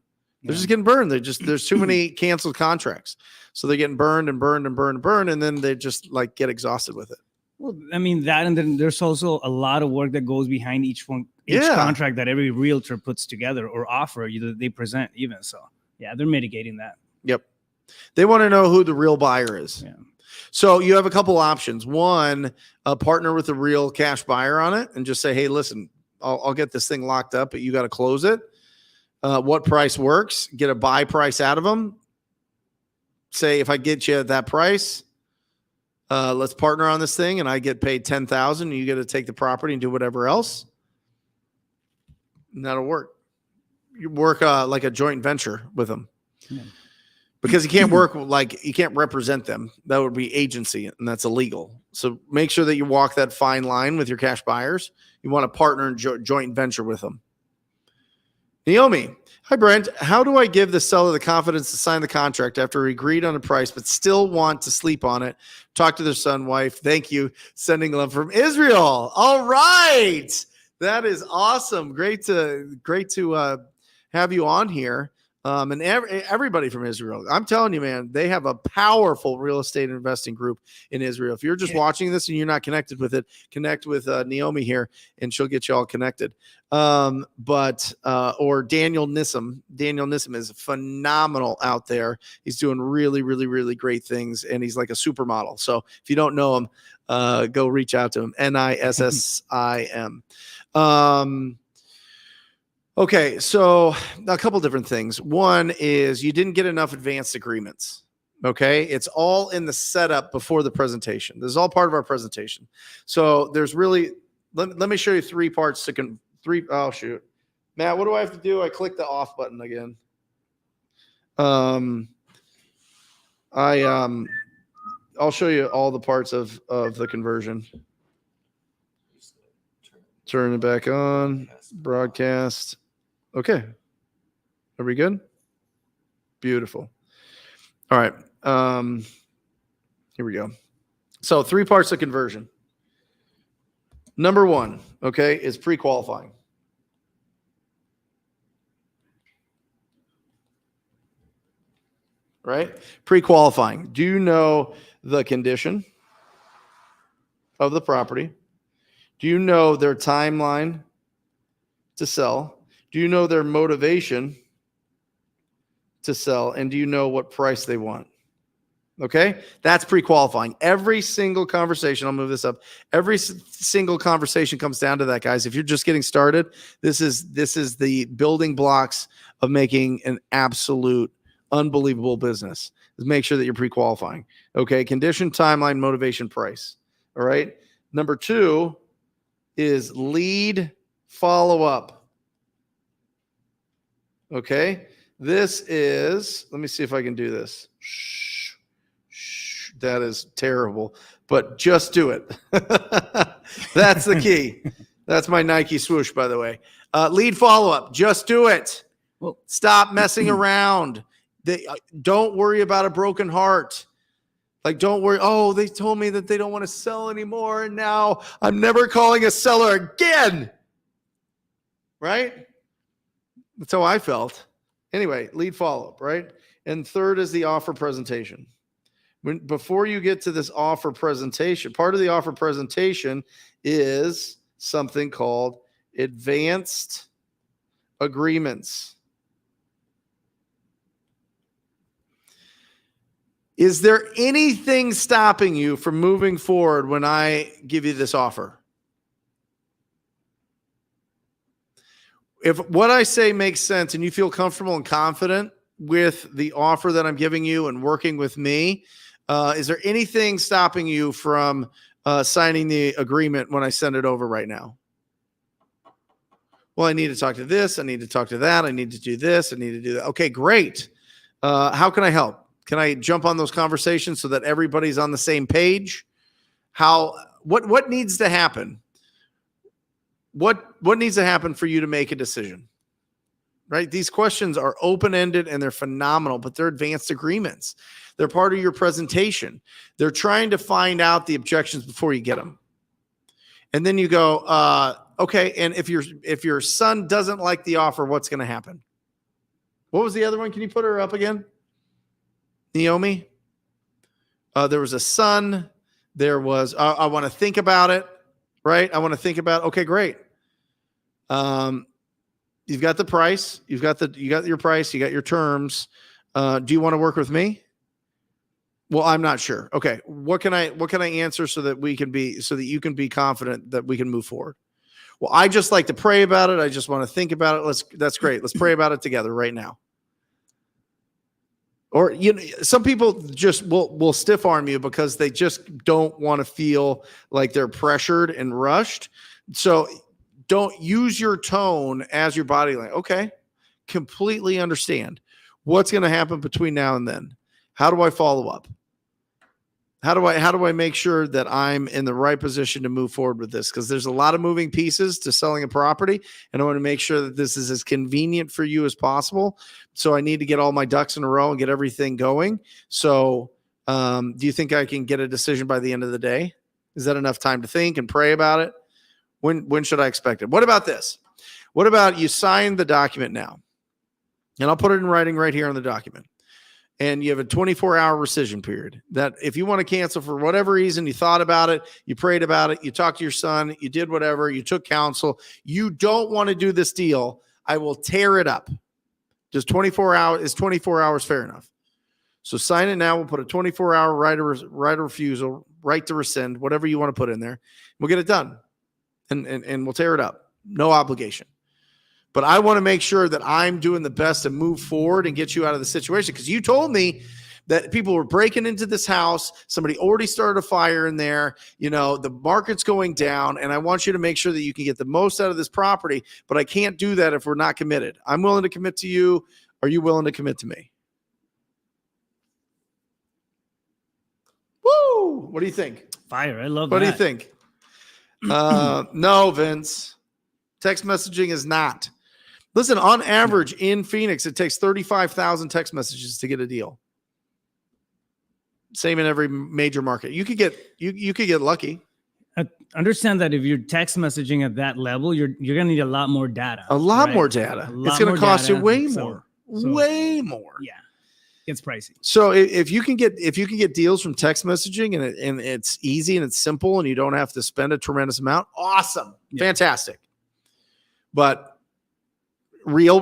They're just getting burned. There's too many canceled contracts. So they're getting burned and burned and burned and burned. And then they just like get exhausted with it. Well, I mean that, and then there's also a lot of work that goes behind each contract that every realtor puts together or offer they present even. So yeah, they're mitigating that. Yep. They want to know who the real buyer is. Yeah. So you have a couple options. One, partner with a real cash buyer on it and just say, hey, listen, I'll get this thing locked up, but you got to close it. What price works? Get a buy price out of them. Say, if I get you at that price, let's partner on this thing, and I get paid $10,000, and you get to take the property and do whatever else. And that'll work. You work like a joint venture with them. Yeah. Because you can't represent them. That would be agency, and that's illegal. So make sure that you walk that fine line with your cash buyers. You want to partner and joint venture with them. Naomi, hi, Brent. How do I give the seller the confidence to sign the contract after we agreed on a price, but still want to sleep on it? Talk to their son, wife. Thank you. Sending love from Israel. All right. That is awesome. Great to have you on here. And everybody from Israel. I'm telling you, man, they have a powerful real estate investing group in Israel. If you're just watching this and you're not connected with it, connect with Naomi here, and she'll get you all connected. Or Daniel Nissim. Daniel Nissim is phenomenal out there. He's doing really, really, really great things, and he's like a supermodel. So if you don't know him, go reach out to him. Nissim. Okay, so a couple different things. One is you didn't get enough advanced agreements. Okay, it's all in the setup before the presentation. This is all part of our presentation. So there's really, let me show you three parts to oh shoot, Matt, what do I have to do? I click the off button again. I'll show you all the parts of the conversion. Turn it back on. Broadcast. Okay. Are we good? Beautiful. All right. Here we go. So 3 parts of conversion. Number 1, okay, is pre-qualifying. Right? Pre-qualifying. Do you know the condition of the property? Do you know their timeline to sell? Do you know their motivation to sell? And do you know what price they want? Okay, that's pre-qualifying. Every single conversation, I'll move this up. Every single conversation comes down to that, guys. If you're just getting started, this is the building blocks of making an absolute unbelievable business. Is make sure that you're pre-qualifying. Okay, condition, timeline, motivation, price. All right. Number 2 is lead follow up. Okay. This is, let me see if I can do this. Shh, shh, that is terrible, but just do it. That's the key. That's my Nike swoosh, by the way. Lead follow-up. Just do it. Well, stop messing around. Don't worry about a broken heart. Like, don't worry. Oh, they told me that they don't want to sell anymore, and now I'm never calling a seller again. Right? That's how I felt. Anyway, lead follow-up, right? And third is the offer presentation. Before you get to this offer presentation, part of the offer presentation is something called advanced agreements. Is there anything stopping you from moving forward when I give you this offer? If what I say makes sense and you feel comfortable and confident with the offer that I'm giving you and working with me, is there anything stopping you from signing the agreement when I send it over right now? Well, I need to talk to this. I need to talk to that. I need to do this. I need to do that. Okay, great. How can I help? Can I jump on those conversations so that everybody's on the same page? What needs to happen? What needs to happen for you to make a decision? Right? These questions are open-ended and they're phenomenal, but they're advanced agreements. They're part of your presentation. They're trying to find out the objections before you get them. And then you go, okay, and if your son doesn't like the offer, what's going to happen? What was the other one? Can you put her up again? Naomi? There was a son. There was, I want to think about it, right? I want to think about, okay, great. You've got the price. You got your price. You got your terms. Do you want to work with me? Well, I'm not sure. Okay. What can I answer so that you can be confident that we can move forward? Well, I just like to pray about it. I just want to think about it. That's great. Let's pray about it together right now. Or, some people just will stiff arm you because they just don't want to feel like they're pressured and rushed. So don't use your tone as your body language. Okay. Completely understand what's going to happen between now and then. How do I follow up? How do I make sure that I'm in the right position to move forward with this? Because there's a lot of moving pieces to selling a property, and I want to make sure that this is as convenient for you as possible. So I need to get all my ducks in a row and get everything going. So do you think I can get a decision by the end of the day? Is that enough time to think and pray about it? When should I expect it? What about this? What about you sign the document now? And I'll put it in writing right here on the document. And you have a 24-hour rescission period that if you want to cancel for whatever reason, you thought about it, you prayed about it, you talked to your son, you did whatever, you took counsel, you don't want to do this deal, I will tear it up. Just 24 hours, is 24 hours fair enough? So sign it now. We'll put a 24-hour right of refusal, right to rescind, whatever you want to put in there. We'll get it done. And we'll tear it up. No obligation. But I want to make sure that I'm doing the best to move forward and get you out of the situation. Because you told me that people were breaking into this house. Somebody already started a fire in there. The market's going down. And I want you to make sure that you can get the most out of this property. But I can't do that if we're not committed. I'm willing to commit to you. Are you willing to commit to me? Woo! What do you think? Fire. I love that. What do you think? No, Vince. Text messaging is not. Listen, on average in Phoenix, it takes 35,000 text messages to get a deal. Same in every major market. You could get lucky. Understand that if you're text messaging at that level, you're going to need a lot more data. A lot more data. It's going to cost you way more. Way more. Yeah. It's pricey. So if you can get deals from text messaging and it's easy and it's simple and you don't have to spend a tremendous amount, awesome. Yeah. Fantastic. But real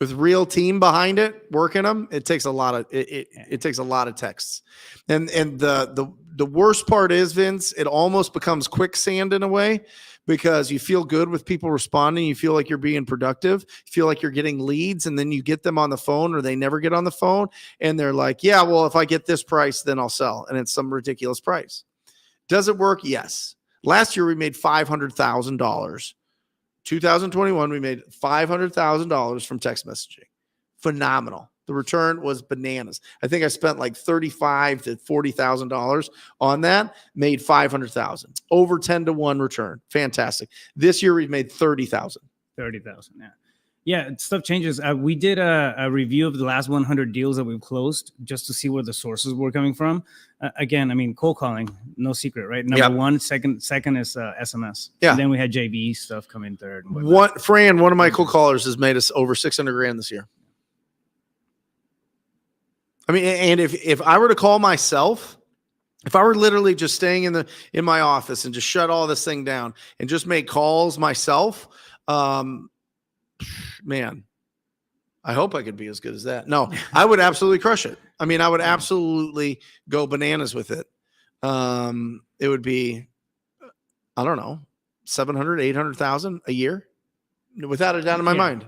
with real team behind it working them, it takes a lot of it takes a lot of texts. And the worst part is, Vince, it almost becomes quicksand in a way because you feel good with people responding, you feel like you're being productive, you feel like you're getting leads, and then you get them on the phone or they never get on the phone and they're like, yeah, well, if I get this price then I'll sell, and it's some ridiculous price. Does it work? Yes. Last year we made $500,000. 2021 we made $500,000 from text messaging. Phenomenal. The return was bananas. I think I spent like $35,000 to $40,000 on that. Made $500,000. Over 10-to-1 return. Fantastic. This year we've made $30,000. 30,000. Yeah. Yeah, stuff changes. We did a review of the last 100 deals that we've closed just to see where the sources were coming from. Again, I mean, cold calling, no secret, right? Number one. Second is SMS. Yeah. And then we had JV stuff come in third. Fran, one of my cold callers has made us over $600,000 this year. I mean, and if I were to call myself, if I were literally just staying in my office and just shut all this thing down and just make calls myself, man, I hope I could be as good as that. No, I would absolutely crush it. I mean, I would absolutely go bananas with it. It would be, I don't know, 700, 800,000 a year without a doubt in my mind.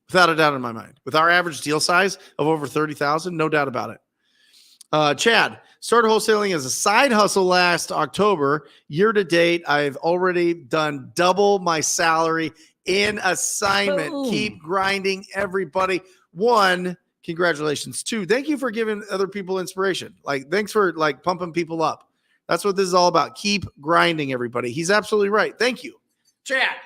Without a doubt in my mind. With our average deal size of over 30,000, no doubt about it. Chad, started wholesaling as a side hustle last October. Year to date, I've already done double my salary in assignment. Boom. Keep grinding, everybody. 1, congratulations. 2, thank you for giving other people inspiration. Like, thanks for like pumping people up. That's what this is all about. Keep grinding, everybody. He's absolutely right. Thank you, Chad.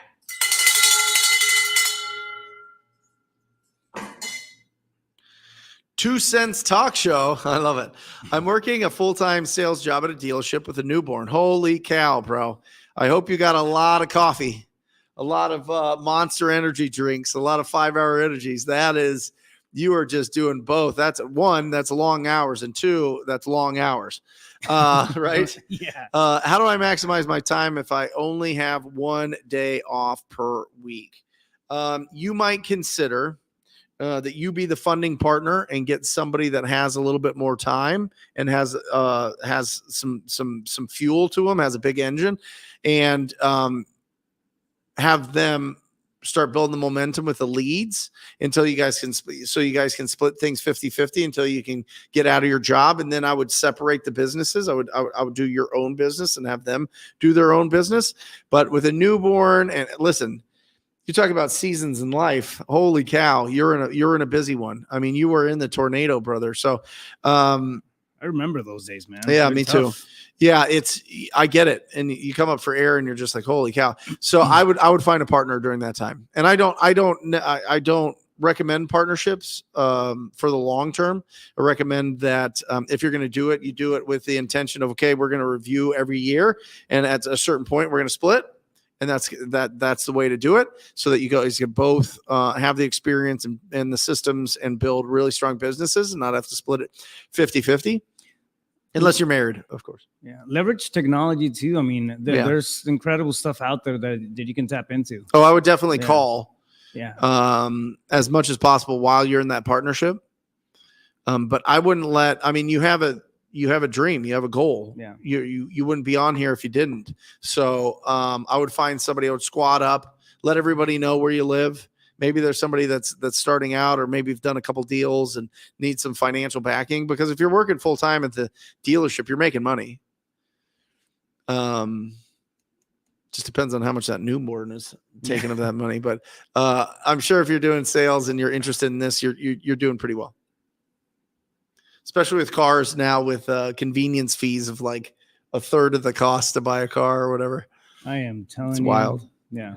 2 Cents Talk Show. I love it. I'm working a full-time sales job at a dealership with a newborn. Holy cow, bro. I hope you got a lot of coffee, a lot of Monster energy drinks, a lot of 5-hour energies. That is, you are just doing both. That's 1, that's long hours, and 2, that's long hours. Right? Yeah. How do I maximize my time if I only have 1 day off per week? You might consider that you be the funding partner and get somebody that has a little bit more time and has some fuel to them, has a big engine, and have them start building the momentum with the leads until you guys can split things 50-50 until you can get out of your job. And then I would separate the businesses. I would do your own business and have them do their own business. But with a newborn, and listen, you talk about seasons in life. Holy cow, you're in a busy one. I mean, you were in the tornado, brother. So I remember those days, man. Yeah, me too. Yeah, I get it. And you come up for air and you're just like, holy cow. So I would find a partner during that time. And I don't recommend partnerships for the long term. I recommend that if you're going to do it, you do it with the intention of, okay, we're going to review every year. And at a certain point, we're going to split. And that's the way to do it, so that you guys can both have the experience and the systems and build really strong businesses and not have to split it 50-50, unless you're married, of course. Yeah. Leverage technology too. I mean, there's incredible stuff out there that you can tap into. Oh, I would definitely call as much as possible while you're in that partnership. But I wouldn't you have a dream, you have a goal. Yeah. You wouldn't be on here if you didn't. So I would find somebody, I would squad up, let everybody know where you live. Maybe there's somebody that's starting out, or maybe you've done a couple deals and need some financial backing, because if you're working full time at the dealership, you're making money. Just depends on how much that newborn is taking of that money. But I'm sure if you're doing sales and you're interested in this, you're doing pretty well. Especially with cars now, with convenience fees of like a third of the cost to buy a car or whatever. I am telling you. It's wild. Yeah.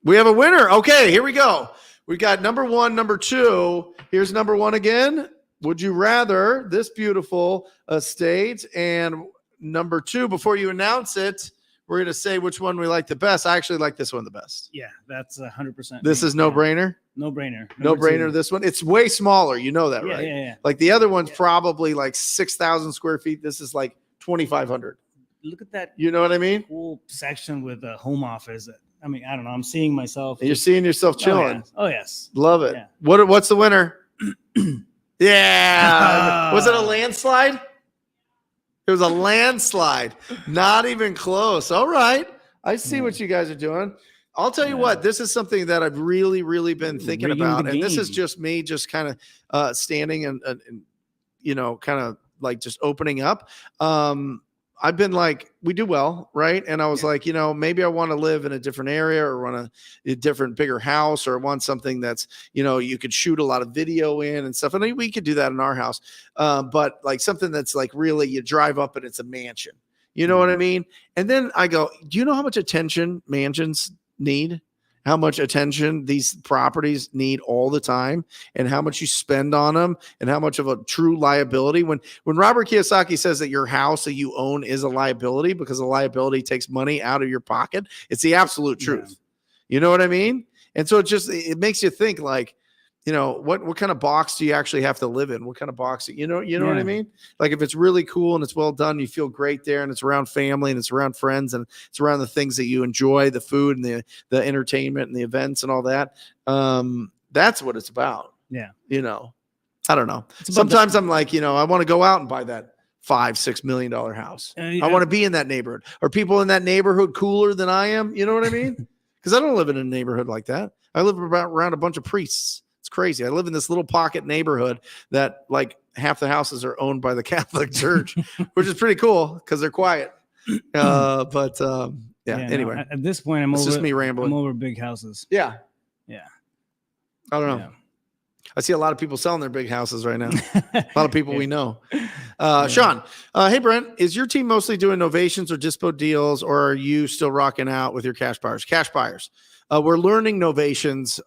We have a winner. Okay, here we go. We got number 1, number 2. Here's number 1 again. Would you rather this beautiful estate? And number 2, before you announce it, we're going to say which one we like the best. I actually like this one the best. Yeah, that's 100%. This is no brainer. No brainer. No brainer. This one, it's way smaller. You know that, Yeah, right? yeah. Like the other one's probably like 6,000 square feet. This is like 2,500. Look at that. You know what I mean? Cool section with a home office. I mean, I don't know. I'm seeing myself. You're seeing yourself chilling. Oh, yes. Love it. Yeah. What's the winner? Yeah. Was it a landslide? It was a landslide. Not even close. All right. I see what you guys are doing. I'll tell you what, this is something that I've really, really been thinking about. And this is just me just kind of standing and kind of like just opening up. I've been like, we do well, right? And I was like, maybe I want to live in a different area or want a different, bigger house, or want something that's, you could shoot a lot of video in and stuff. And we could do that in our house. But like something that's like really you drive up and it's a mansion. You know what I mean? And then I go, do you know how much attention mansions need? How much attention these properties need all the time, and how much you spend on them, and how much of a true liability. When Robert Kiyosaki says that your house that you own is a liability because a liability takes money out of your pocket, it's the absolute truth. You know what I mean? And so it makes you think like, what kind of box do you actually have to live in? What kind of box, you know what I mean? Like if it's really cool and it's well done, you feel great there, and it's around family and it's around friends and it's around the things that you enjoy, the food and the entertainment and the events and all that. That's what it's about. Yeah. I don't know. Sometimes I'm like, I want to go out and buy that $5-6 million house. I want to be in that neighborhood. Are people in that neighborhood cooler than I am? You know what I mean? Because I don't live in a neighborhood like that. I live around a bunch of priests. It's crazy. I live in this little pocket neighborhood that like half the houses are owned by the Catholic Church, which is pretty cool because they're quiet. Anyway, at this point, it's just me rambling. I'm over big houses. Yeah. Yeah. I don't know. Yeah. I see a lot of people selling their big houses right now. A lot of people we know. Sean, hey, Brent, is your team mostly doing novations or dispo deals, or are you still rocking out with your cash buyers? Cash buyers. We're learning novations,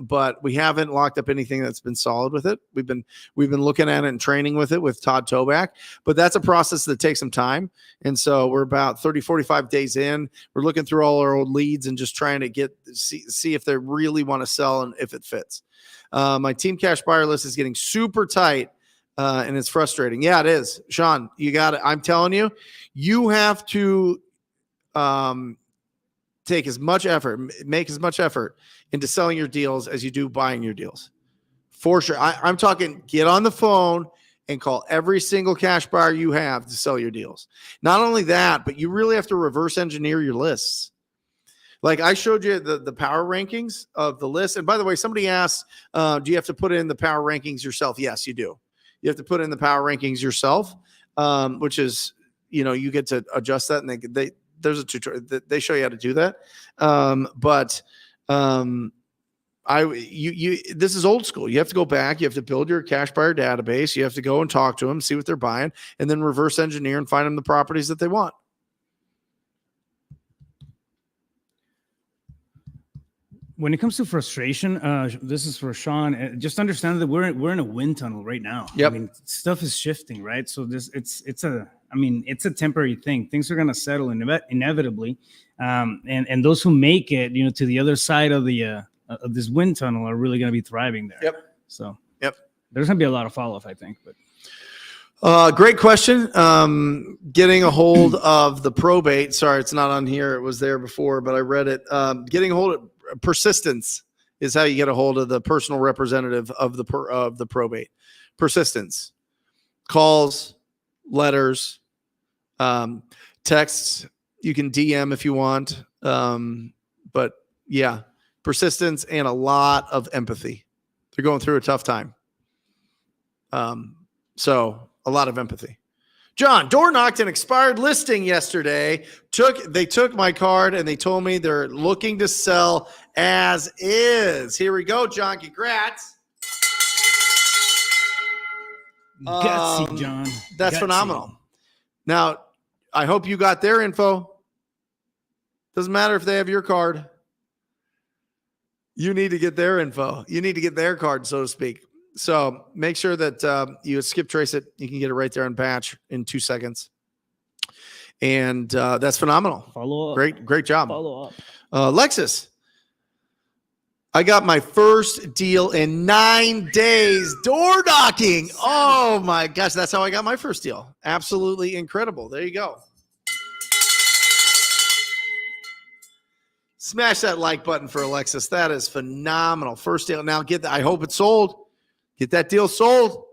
but we haven't locked up anything that's been solid with it. We've been looking at it and training with it with Todd Toback, but that's a process that takes some time. And so we're about 30, 45 days in. We're looking through all our old leads and just trying to see if they really want to sell and if it fits. My team cash buyer list is getting super tight, and it's frustrating. Yeah, it is. Sean, you got it. I'm telling you, you have to make as much effort into selling your deals as you do buying your deals. For sure. I'm talking get on the phone and call every single cash buyer you have to sell your deals. Not only that, but you really have to reverse engineer your lists. Like I showed you the power rankings of the list. And by the way, somebody asked, do you have to put in the power rankings yourself? Yes, you do. You have to put in the power rankings yourself, which is, you get to adjust that, and there's a tutorial that they show you how to do that. This is old school. You have to go back. You have to build your cash buyer database. You have to go and talk to them, see what they're buying, and then reverse engineer and find them the properties that they want. When it comes to frustration, this is for Sean. Just understand that we're in a wind tunnel right now. Yep. I mean, stuff is shifting, right? So it's a temporary thing. Things are gonna settle inevitably, and those who make it, to the other side of the of this wind tunnel are really gonna be thriving there. Yep. So there's gonna be a lot of follow-up, I think. But great question. Getting a hold of the probate. Sorry, it's not on here. It was there before, but I read it. Getting a hold of persistence is how you get a hold of the personal representative of the probate. Persistence, calls, letters, texts. You can DM if you want, but yeah, persistence and a lot of empathy. They're going through a tough time, so a lot of empathy. John, door knocked an expired listing yesterday. They took my card and they told me they're looking to sell as is. Here we go, John. Congrats. Gutsy, John. That's Gutsy. phenomenal. Now, I hope you got their info. Doesn't matter if they have your card. You need to get their info. You need to get their card, so to speak. So make sure that you skip trace it. You can get it right there on Batch in 2 seconds. And that's phenomenal. Follow up. Great job. Follow up. Lexus, I got my first deal in 9 days. Door knocking. Oh my gosh. That's how I got my first deal. Absolutely incredible. There you go. Smash that like button for Alexis. That is phenomenal. First deal. Now I hope it's sold. Get that deal sold.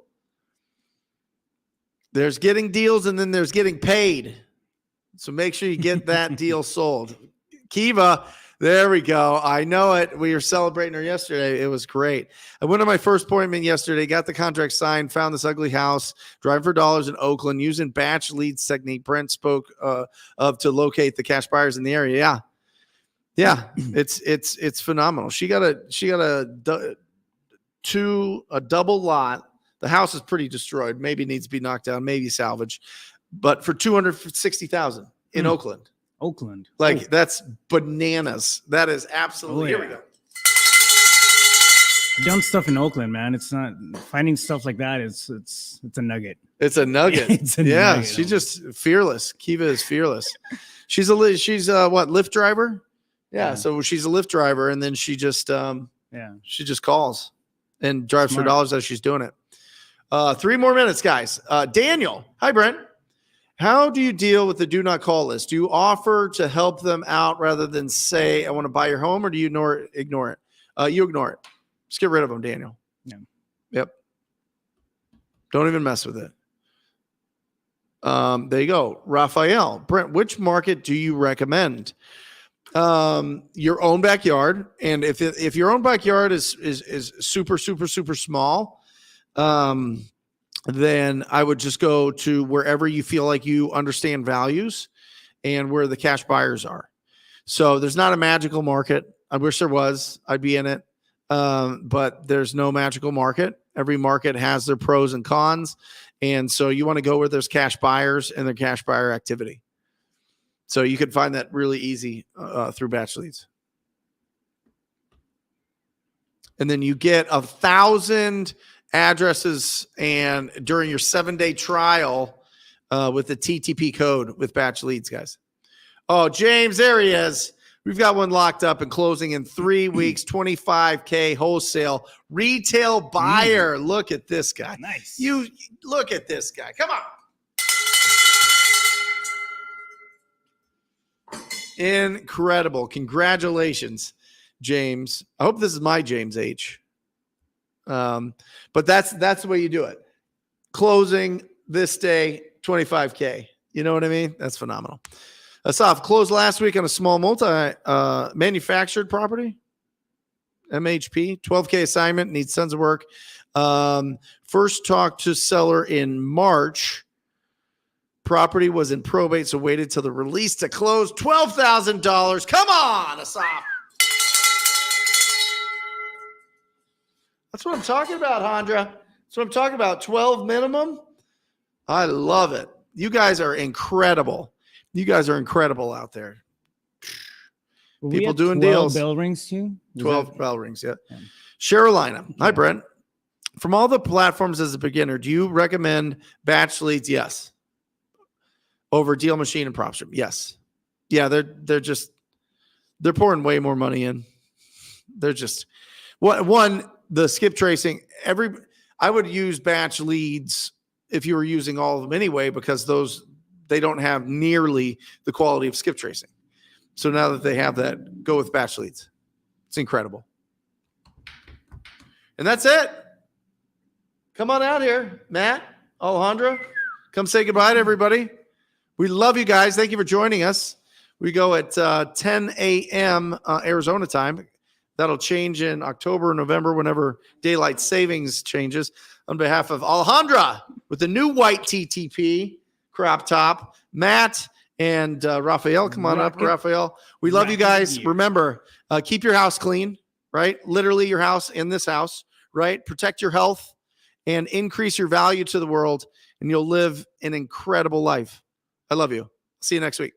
There's getting deals and then there's getting paid. So make sure you get that deal sold. Kiva, There we go. I know it. We were celebrating her yesterday. It was great. I went on my first appointment yesterday, got the contract signed, found this ugly house, driving for dollars in Oakland, using batch leads technique Brent spoke of to locate the cash buyers in the area. Yeah. It's phenomenal. She got a double lot. The house is pretty destroyed. Maybe needs to be knocked down, maybe salvaged, but for $260,000 in Oakland. Like that's bananas. That is absolutely. Here we go. Done stuff in Oakland, man. It's not finding stuff like that. It's a nugget. It's a nugget. Nugget. She's just fearless. Kiva is fearless. She's what, Lyft driver? Yeah. So she's a Lyft driver, and then she just she just calls and drives for dollars as she's doing it. 3 more minutes, guys. Daniel, hi Brent. How do you deal with the do not call list? Do you offer to help them out rather than say, I want to buy your home, or do you ignore it? You ignore it. Just get rid of them, Daniel. Yeah. Yep. Don't even mess with it. There you go. Raphael, Brent, which market do you recommend? Your own backyard. And if your own backyard is super, super, super small, then I would just go to wherever you feel like you understand values and where the cash buyers are. So there's not a magical market. I wish there was. I'd be in it. But there's no magical market. Every market has their pros and cons. And so you want to go where there's cash buyers and their cash buyer activity. So you can find that really easy through BatchLeads. And then you get 1,000 addresses and during your 7-day trial with the TTP code with BatchLeads, guys. Oh, James, there he is. We've got one locked up and closing in 3 weeks, 25K wholesale retail buyer. Look at this guy. Nice. You look at this guy. Come on. Incredible. Congratulations, James. I hope this is my James H. But that's the way you do it. Closing this day, 25K. You know what I mean? That's phenomenal. Asaf closed last week on a small manufactured property. MHP, 12K assignment, needs tons of work. First talked to seller in March. Property was in probate, so waited till the release to close. $12,000. Come on, Asaf. That's what I'm talking about, Hondra. That's what I'm talking about. 12 minimum. I love it. You guys are incredible. You guys are incredible out there. People doing 12 deals. Bell rings too. 12 bell rings, yeah. Carolina. Hi, Brent. From all the platforms as a beginner, do you recommend BatchLeads? Yes. Over Deal Machine and PropStream? Yes. Yeah, they're pouring way more money in. They're just the skip tracing. I would use BatchLeads if you were using all of them anyway, because they don't have nearly the quality of skip tracing. So now that they have that, go with BatchLeads. It's incredible. And that's it. Come on out here, Matt, Alejandra. Come say goodbye to everybody. We love you guys. Thank you for joining us. We go at 10 a.m. Arizona time. That'll change in October, November, whenever daylight savings changes. On behalf of Alejandra with the new white TTP crop top, Matt and Raphael. Come on up, Raphael. We love you guys. Remember, keep your house clean, right? Literally your house in this house, right? Protect your health and increase your value to the world, and you'll live an incredible life. I love you. See you next week.